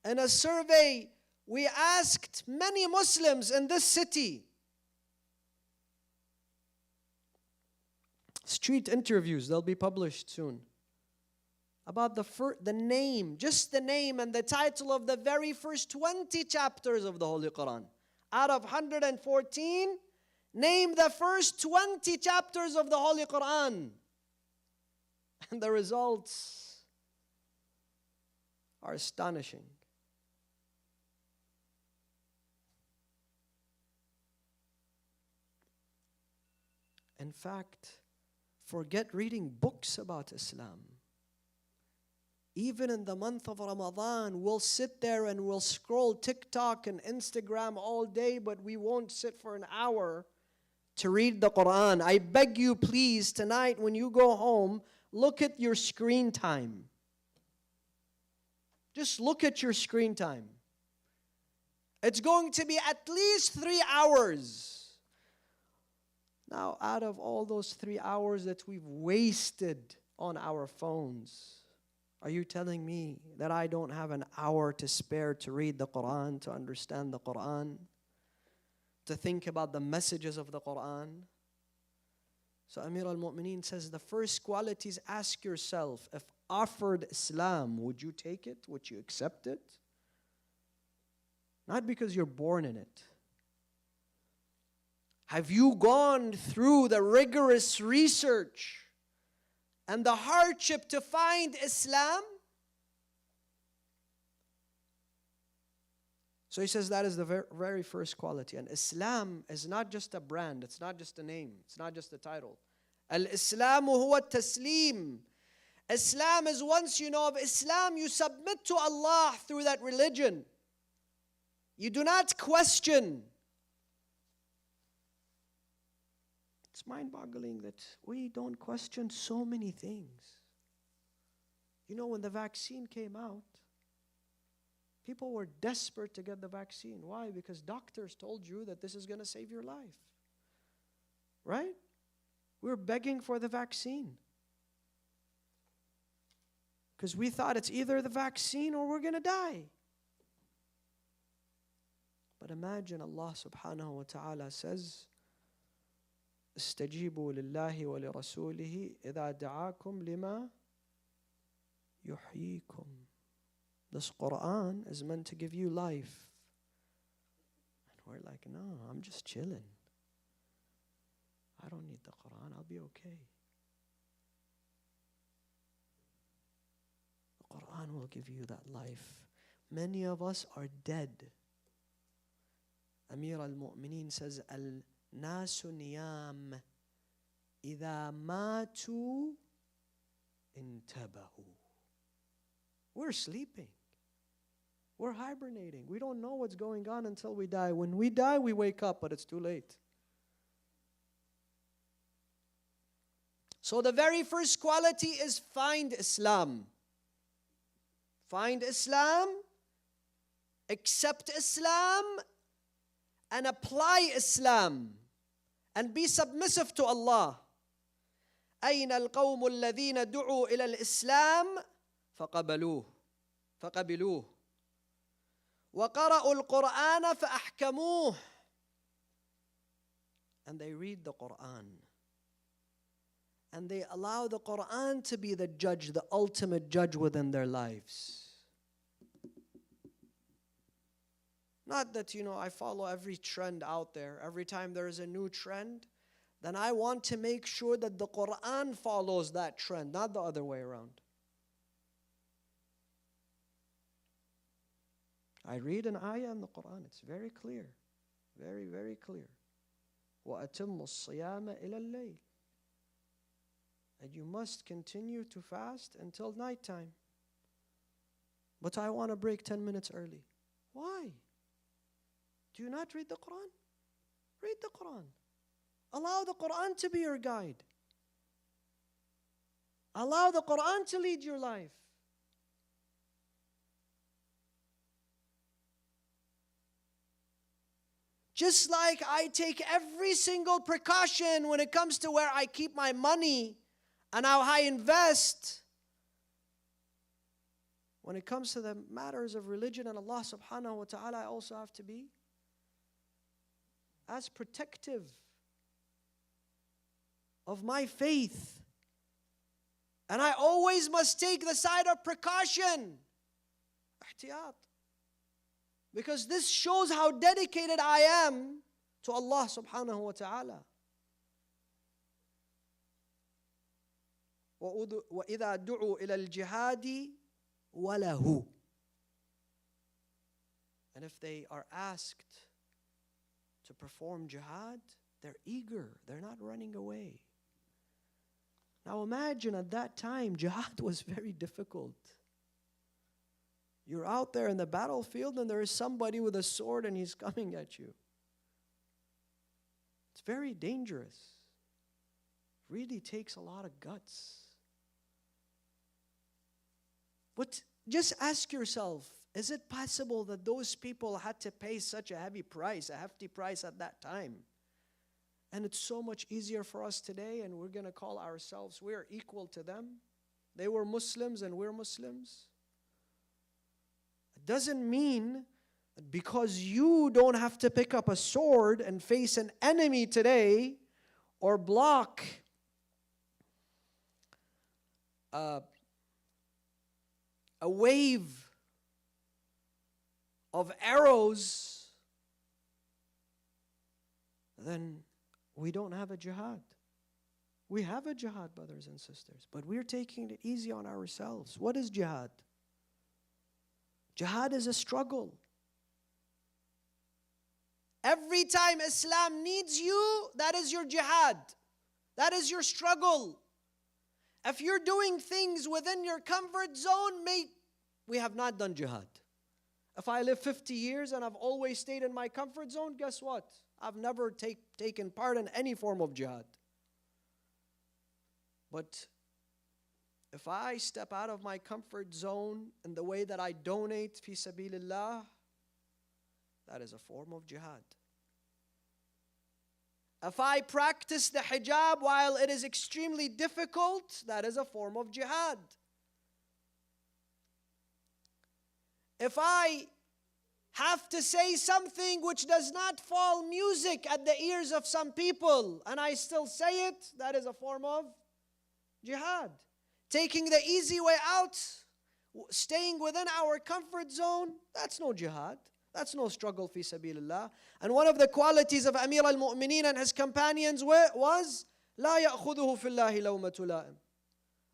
In a survey, we asked many Muslims in this city, street interviews, they'll be published soon, about the name, just the name and the title of the very first 20 chapters of the Holy Quran. Out of 114, name the first 20 chapters of the Holy Quran. And the results are astonishing. In fact, forget reading books about Islam. Even in the month of Ramadan, we'll sit there and we'll scroll TikTok and Instagram all day, but we won't sit for an hour to read the Quran. I beg you, please, tonight when you go home, look at your screen time. Just look at your screen time. It's going to be at least 3 hours. Now, out of all those 3 hours that we've wasted on our phones, are you telling me that I don't have an hour to spare to read the Quran, to understand the Quran, to think about the messages of the Quran? So Amir al-Mu'mineen says the first qualities, ask yourself, if offered Islam, would you take it? Would you accept it? Not because you're born in it. Have you gone through the rigorous research and the hardship to find Islam? So he says that is the very first quality. And Islam is not just a brand, it's not just a name, it's not just a title. Al-Islamu huwa taslim. Islam is, once you know of Islam, you submit to Allah through that religion. You do not question. It's mind-boggling that we don't question so many things. You know, when the vaccine came out, people were desperate to get the vaccine. Why? Because doctors told you that this is going to save your life. Right? We were begging for the vaccine. Because we thought it's either the vaccine or we're going to die. But imagine Allah subhanahu wa ta'ala says, استجيبوا لله ولرسوله إذا دعاكم لما يحييكم. This Quran is meant to give you life. And we're like, no, I'm just chilling. I don't need the Quran, I'll be okay. The Quran will give you that life. Many of us are dead. Amir al-Mu'mineen says, الناس نيام إذا ماتوا انتبهوا. We're sleeping. We're hibernating. We don't know what's going on until we die. When we die, we wake up, but it's too late. So the very first quality is find Islam. Find Islam, accept Islam, and apply Islam, and be submissive to Allah. أين القوم الذين دعوا إلى الإسلام فقبلوه وقرأوا القرآن فأحكموه. And they read the Quran, and they allow the Quran to be the judge, the ultimate judge within their lives. Not that, I follow every trend out there. Every time there is a new trend, then I want to make sure that the Quran follows that trend, not the other way around. I read an ayah in the Quran, it's very clear. Very, very clear. وَأَتِمُّ الصِّيَامَ إِلَى اللَّيْلِ. And you must continue to fast until nighttime. But I want to break 10 minutes early. Why? Do you not read the Quran? Read the Quran. Allow the Quran to be your guide. Allow the Quran to lead your life. Just like I take every single precaution when it comes to where I keep my money and how I invest, when it comes to the matters of religion and Allah subhanahu wa ta'ala, I also have to be as protective of my faith. And I always must take the side of precaution. Ihtiyat. Because this shows how dedicated I am to Allah subhanahu wa ta'ala. وَإِذَا دُعُوا إِلَى الْجِهَادِ وَلَهُ. And if they are asked to perform jihad, they're eager, they're not running away. Now imagine at that time, jihad was very difficult. You're out there in the battlefield and there is somebody with a sword and he's coming at you. It's very dangerous. Really takes a lot of guts. But just ask yourself, is it possible that those people had to pay such a heavy price, a hefty price at that time? And it's so much easier for us today, and we're going to call ourselves, we are equal to them. They were Muslims and we're Muslims. It doesn't mean that because you don't have to pick up a sword and face an enemy today or block a wave of arrows, then we don't have a jihad. We have a jihad, brothers and sisters, but we're taking it easy on ourselves. What is jihad? Jihad is a struggle. Every time Islam needs you, that is your jihad. That is your struggle. If you're doing things within your comfort zone, mate, we have not done jihad. If I live 50 years and I've always stayed in my comfort zone, guess what? I've never taken part in any form of jihad. But if I step out of my comfort zone in the way that I donate fi sabilillah, that is a form of jihad. If I practice the hijab while it is extremely difficult, that is a form of jihad. If I have to say something which does not fall music at the ears of some people and I still say it, that is a form of jihad. Taking the easy way out, staying within our comfort zone, that's no jihad. That's no struggle fi sabilillah. And one of the qualities of Amir al-Mu'mineen and his companions was لا يأخذه في الله لومة لائم.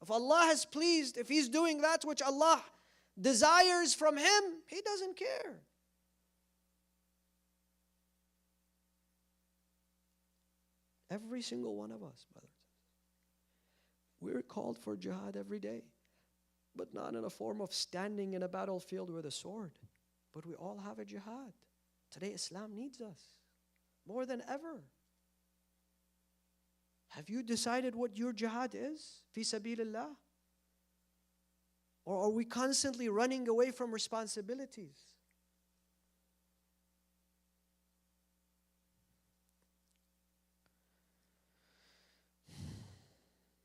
If Allah is pleased, if He's doing that which Allah desires from him, he doesn't care. Every single one of us, brothers. We're called for jihad every day, but not in a form of standing in a battlefield with a sword. But we all have a jihad. Today Islam needs us more than ever. Have you decided what your jihad is? Fi sabilillah? Or are we constantly running away from responsibilities?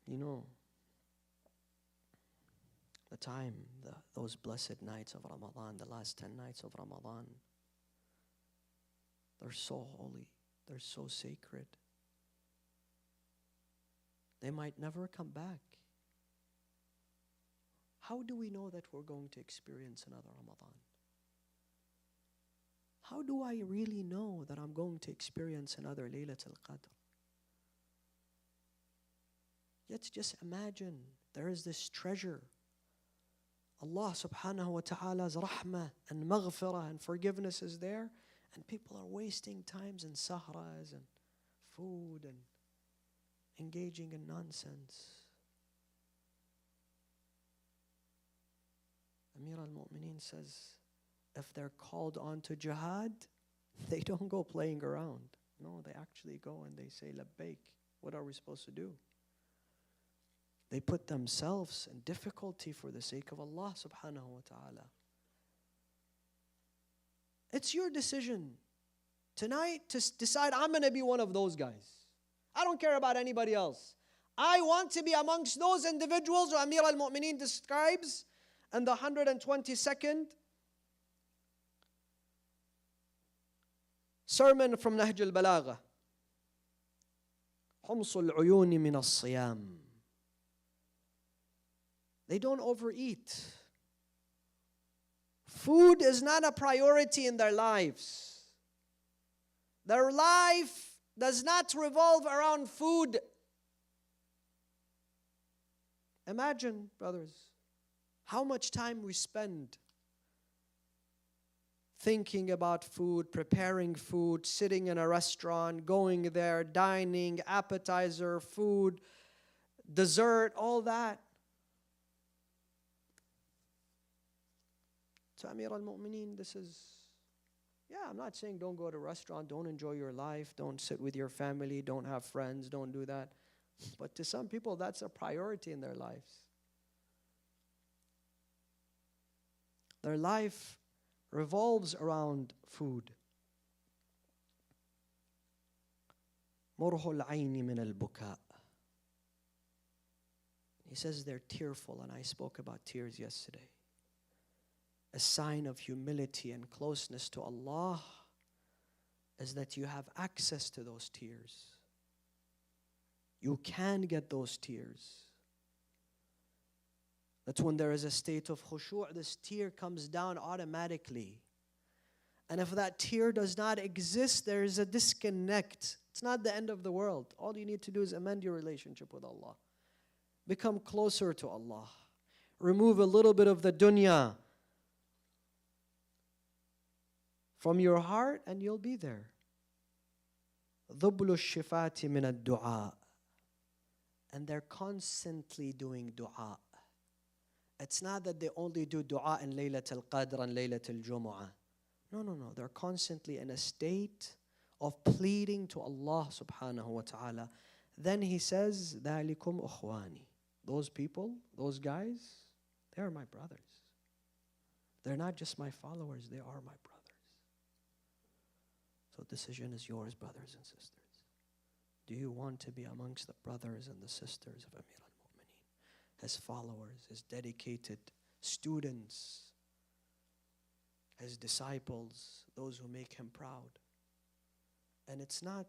You know, those blessed nights of Ramadan, the last 10 nights of Ramadan, they're so holy, they're so sacred. They might never come back. How do we know that we're going to experience another Ramadan? How do I really know that I'm going to experience another Laylatul Qadr? Let's just imagine there is this treasure. Allah subhanahu wa ta'ala's rahmah and maghfirah and forgiveness is there, and people are wasting times in sahras and food and engaging in nonsense. Amir al-Mu'mineen says, if they're called on to jihad, they don't go playing around. No, they actually go and they say, labbaik. What are we supposed to do? They put themselves in difficulty for the sake of Allah subhanahu wa ta'ala. It's your decision tonight to decide, I'm going to be one of those guys. I don't care about anybody else. I want to be amongst those individuals who Amir al-Mu'mineen describes in the 122nd sermon from Nahj al-Balagha. حمص العيون من الصيام. They don't overeat. Food is not a priority in their lives. Their life does not revolve around food. Imagine, brothers, how much time we spend thinking about food, preparing food, sitting in a restaurant, going there, dining, appetizer, food, dessert, all that. So Amir al-Mu'mineen, this is, I'm not saying don't go to a restaurant, don't enjoy your life, don't sit with your family, don't have friends, don't do that. But to some people, that's a priority in their lives. Their life revolves around food. مُرْهُ الْعَيْنِ مِنَ الْبُكَاءِ. He says they're tearful, and I spoke about tears yesterday. A sign of humility and closeness to Allah is that you have access to those tears. You can get those tears. That's when there is a state of khushu', this tear comes down automatically. And if that tear does not exist, there is a disconnect. It's not the end of the world. All you need to do is amend your relationship with Allah. Become closer to Allah. Remove a little bit of the dunya from your heart and you'll be there. ذُبْلُ الشِّفَاةِ مِنَ الدُّعَاءِ. And they're constantly doing dua. It's not that they only do dua in Laylatul Qadr and Laylatul Jumu'ah. No. They're constantly in a state of pleading to Allah subhanahu wa ta'ala. Then he says, ذَلِكُمْ أُخْوَانِي. Those people, those guys, they are my brothers. They're not just my followers, they are my brothers. So decision is yours, brothers and sisters. Do you want to be amongst the brothers and the sisters of Amir al-Mu'mineen, his followers, his dedicated students, his disciples, those who make him proud? And it's not,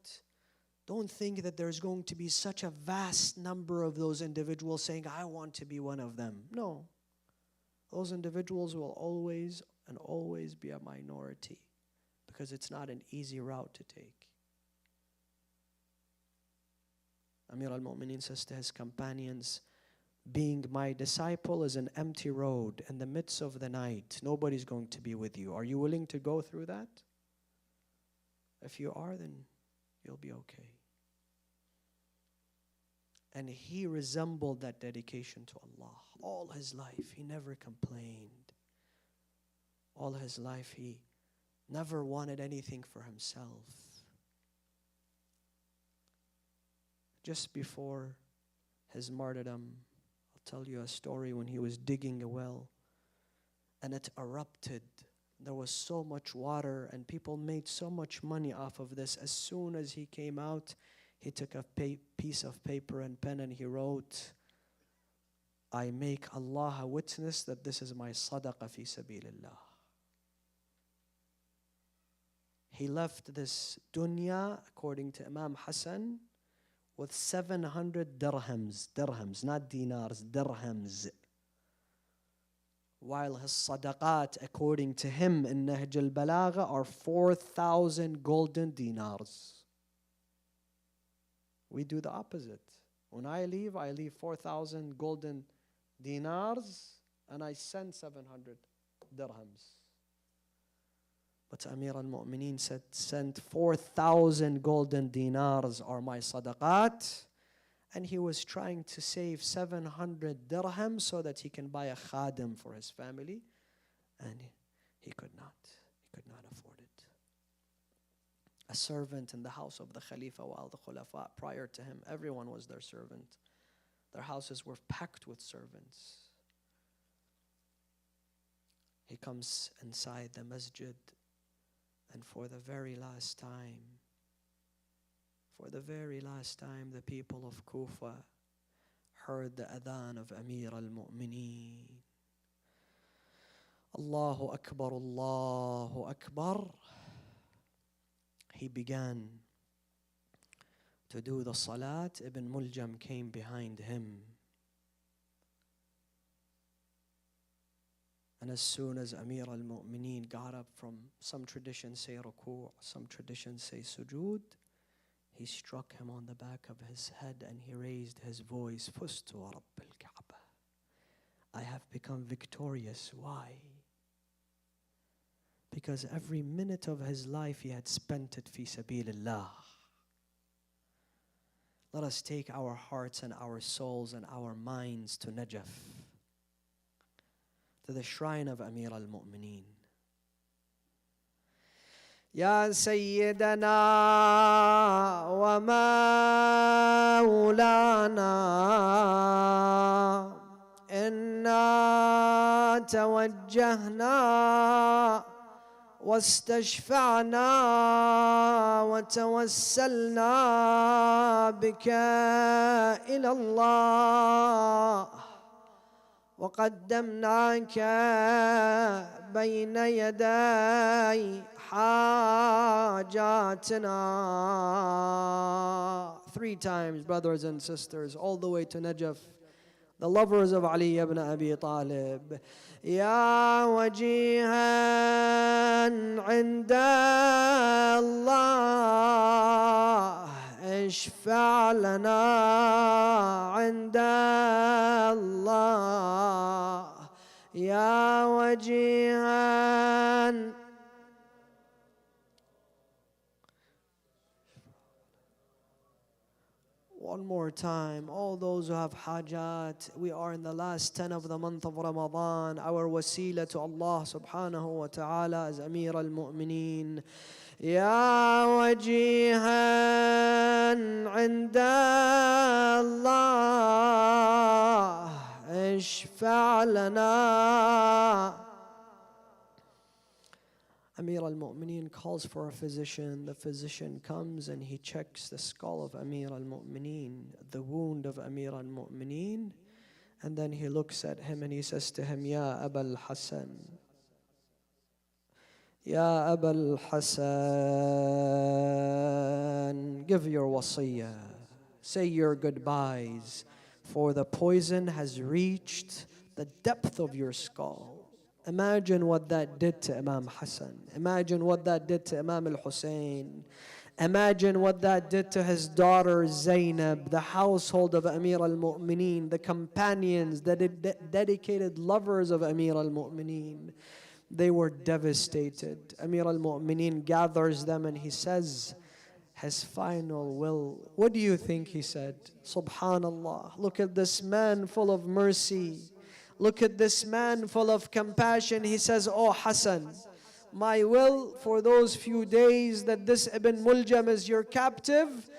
don't think that there's going to be such a vast number of those individuals saying, I want to be one of them. No. Those individuals will always and always be a minority because it's not an easy route to take. Amir al-Mu'mineen says to his companions, being my disciple is an empty road in the midst of the night. Nobody's going to be with you. Are you willing to go through that? If you are, then you'll be okay. And he resembled that dedication to Allah. All his life, he never complained. All his life, he never wanted anything for himself. Just before his martyrdom, I'll tell you a story when he was digging a well and it erupted. There was so much water and people made so much money off of this. As soon as he came out, he took a piece of paper and pen and he wrote, I make Allah a witness that this is my sadaqah fi sabilillah. He left this dunya, according to Imam Hassan, with 700 dirhams, not dinars, dirhams. While his sadaqat, according to him in Nahj al-Balagha, are 4,000 golden dinars. We do the opposite. When I leave 4,000 golden dinars and I send 700 dirhams. But Amir al-Mu'mineen said, send 4,000 golden dinars are my sadaqat. And he was trying to save 700 dirhams so that he can buy a khadim for his family. And he could not. He could not afford it. A servant in the house of the Khalifa while the Khulafa prior to him, everyone was their servant. Their houses were packed with servants. He comes inside the masjid, and for the very last time, the people of Kufa heard the adhan of Amir al-Mu'mineen. Allahu Akbar, Allahu Akbar. He began to do the salat. Ibn Muljam came behind him. And as soon as Amir al-Mu'mineen got up from, some traditions say ruku', some traditions say sujood, he struck him on the back of his head and he raised his voice, Fustu wa Rabbil Kaaba. I have become victorious. Why? Because every minute of his life he had spent it fi sabilillah. Let us take our hearts and our souls and our minds to Najaf, to the shrine of Amir al-Mu'mineen. Ya Sayyidana wa Mawlana inna tawajjahna واستشفعنا وتوسلنا بك إلى الله وقدمناك بين يدي حاجاتنا. 3 times, brothers and sisters, all the way to Najaf. The lovers of Ali ibn Abi Talib. Ya wajihan inda Allah ishfa' lana inda Allah. Ya wajihan. One more time, all those who have hajat, we are in the last 10 of the month of Ramadan. Our wasila to Allah subhanahu wa ta'ala as Amir al-Mu'mineen. Ya wajihan inda Allah ishfa' lana. Amir al-Mu'mineen calls for a physician. The physician comes and he checks the skull of Amir al-Mu'mineen, the wound of Amir al-Mu'mineen, and then he looks at him and he says to him, Ya Abul Hasan, Ya Abul Hasan, give your wasiyah, say your goodbyes, for the poison has reached the depth of your skull. Imagine what that did to Imam Hassan. Imagine what that did to Imam al-Hussein. Imagine what that did to his daughter Zainab, the household of Amir al-Mu'mineen, the companions, the dedicated lovers of Amir al-Mu'mineen. They were devastated. Amir al-Mu'mineen gathers them and he says his final will. What do you think he said? Subhanallah. Look at this man full of mercy. Look at this man full of compassion. He says, Oh Hassan, my will for those few days that this Ibn Muljam is your captive,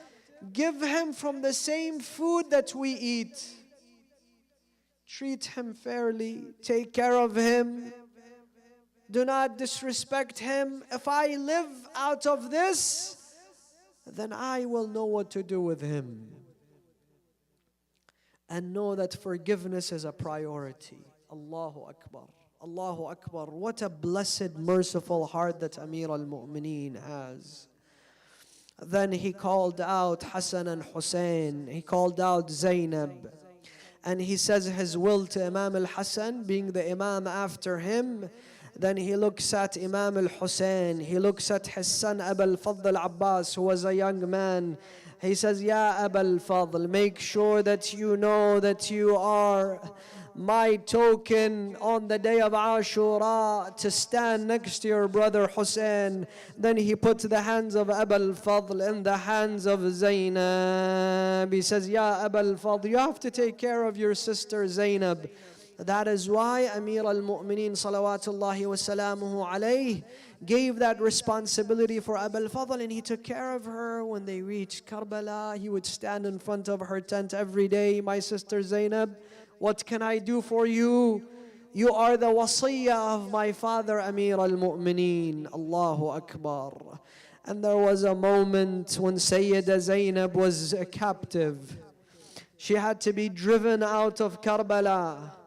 give him from the same food that we eat. Treat him fairly. Take care of him. Do not disrespect him. If I live out of this, then I will know what to do with him. And know that forgiveness is a priority. Allahu Akbar. Allahu Akbar. What a blessed, merciful heart that Amir al-Mu'mineen has. Then he called out Hassan and Hussein. He called out Zainab. And he says his will to Imam al-Hassan, being the Imam after him. Then he looks at Imam al-Hussein. He looks at his son Abu al-Fadl Abbas, who was a young man. He says, Ya Abul Fadl, make sure that you know that you are my token on the day of Ashura to stand next to your brother Hussein. Then he put the hands of Abul Fadl in the hands of Zainab. He says, Ya Abul Fadl, you have to take care of your sister Zainab. That is why Amir al-Mu'mineen salawatullahi wa salamuhu alayh gave that responsibility for Abu al-Fadl, and he took care of her. When they reached Karbala, he would stand in front of her tent every day. My sister Zainab, what can I do for you? You are the wasiyah of my father Amir al-Mu'mineen. Allahu Akbar. And there was a moment when Sayyida Zainab was a captive. She had to be driven out of Karbala.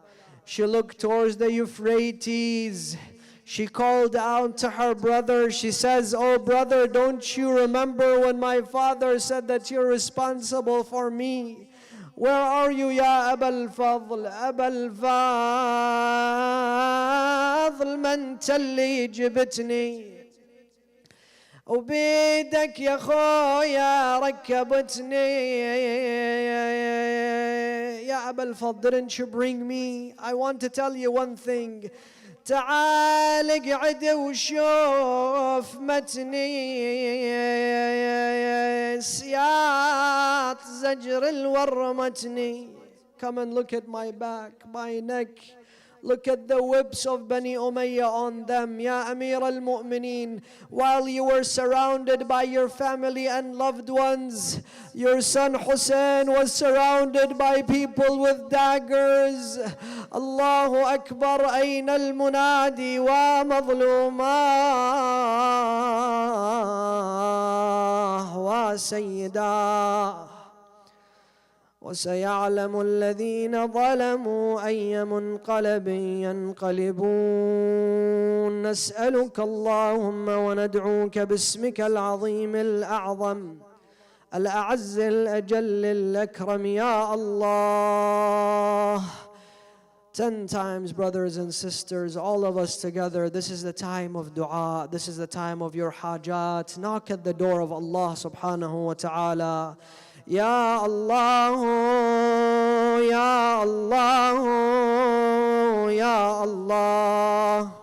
She looked towards the Euphrates. She called out to her brother. She says, "Oh brother, don't you remember when my father said that you're responsible for me? Where are you, ya Aba al-Fadl? Aba al-Fadl, man talli jibtni. وبيدك يا خويا ركبتني. يا أبا الفضل, didn't you bring me? I want to tell you one thing. تعال اقعد وشوف متني. سياط زجر الورمتني. Come and look at my back, my neck. Look at the whips of Bani Umayyah on them, Ya Amir al-Mu'mineen. While you were surrounded by your family and loved ones, your son Hussein was surrounded by people with daggers. Allahu Akbar, ayna al-munadi wa madlumah wa sayyidah. وسيعلم الذين ظلموا أي منقلب ينقلبون. نسألك اللهم وندعوك باسمك العظيم الأعظم الأعز الأجل الأكرم يا الله. 10 times, brothers and sisters, all of us together. This is the time of dua. This is the time of your hajat. Knock at the door of Allah subhanahu wa ta'ala. Ya Allah, Ya Allah, Ya Allah.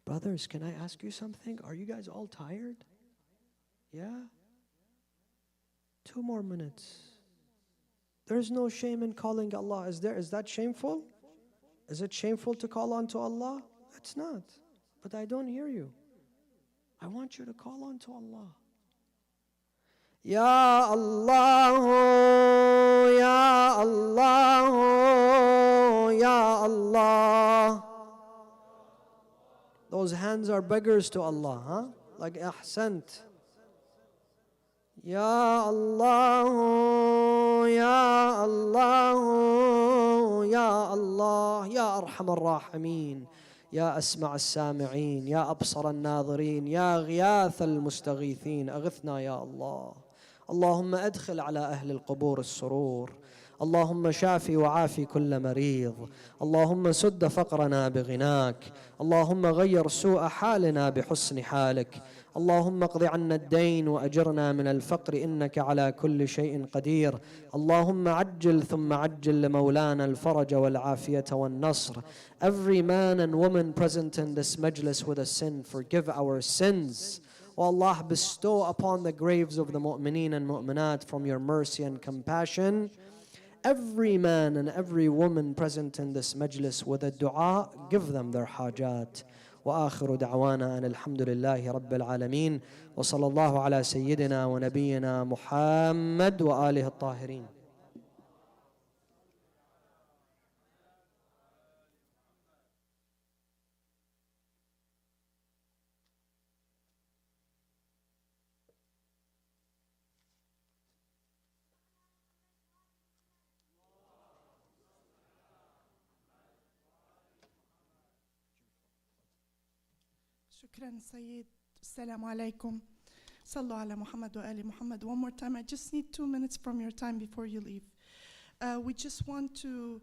Brothers, can I ask you something? Are you guys all tired? Yeah? 2 more minutes. There's no shame in calling Allah. Is that shameful? Is it shameful to call on to Allah? It's not. But I don't hear you. I want you to call on to Allah. Ya Allah, Ya Allah, Ya Allah. Those hands are beggars to Allah, huh? Like ahsant. Ya Allah, Ya Allah, Ya Allah, Ya Arhamar Rahimin. يا أسمع السامعين، يا أبصر الناظرين، يا غياث المستغيثين، أغثنا يا الله. اللهم أدخل على أهل القبور السرور. اللهم شافي وعافي كل مريض. اللهم سد فقرنا بغناك. اللهم غير سوء حالنا بحسن حالك. اللهم اقض عنا الدين وأجرنا من الفقر إنك على كل شيء قدير. اللهم عجل ثم عجل لمولانا الفرج والعافية والنصر. Every man and woman present in this majlis with a sin, forgive our sins. O Allah, bestow upon the graves of the mu'mineen and mu'minat from your mercy and compassion. Every man and every woman present in this majlis with a dua, give them their hajat. وآخر دعوانا أن الحمد لله رب العالمين وصلى الله على سيدنا ونبينا محمد وآله الطاهرين. شكرا سيد. السلام عليكم. صلوا على محمد وآل محمد. One more time, I just need 2 minutes from your time before you leave. We just want to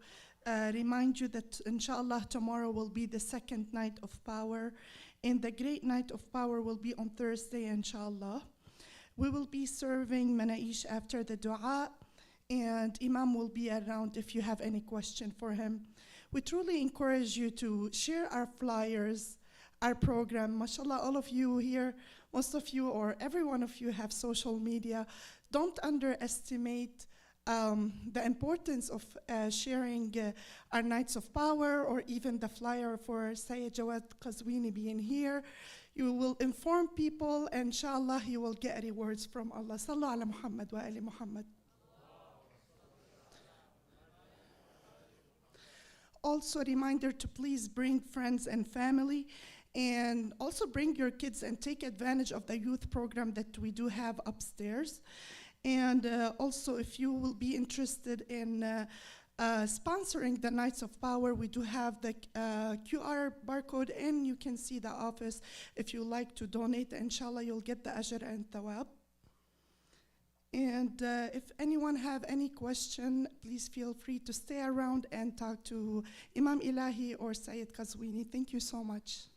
remind you that inshallah tomorrow will be the second night of power, and the great night of power will be on Thursday inshallah. We will be serving manaish after the dua, and Imam will be around if you have any question for him. We truly encourage you to share our flyers, our program. MashaAllah, all of you here, most of you or every one of you have social media. don't underestimate the importance of sharing our Nights of Power, or even the flyer for Sayyid Jawad Qazwini being here. You will inform people, and inshallah you will get rewards from Allah. Sallu ala Muhammad wa ali Muhammad. Also, reminder to please bring friends and family, and also bring your kids and take advantage of the youth program that we do have upstairs. And also, if you will be interested in sponsoring the Nights of Power, we do have the QR barcode, and you can see the office if you like to donate. Inshallah, you'll get the ajr and thawab. And if anyone have any question, please feel free to stay around and talk to Imam Ilahi or Sayyid Qazwini. Thank you so much.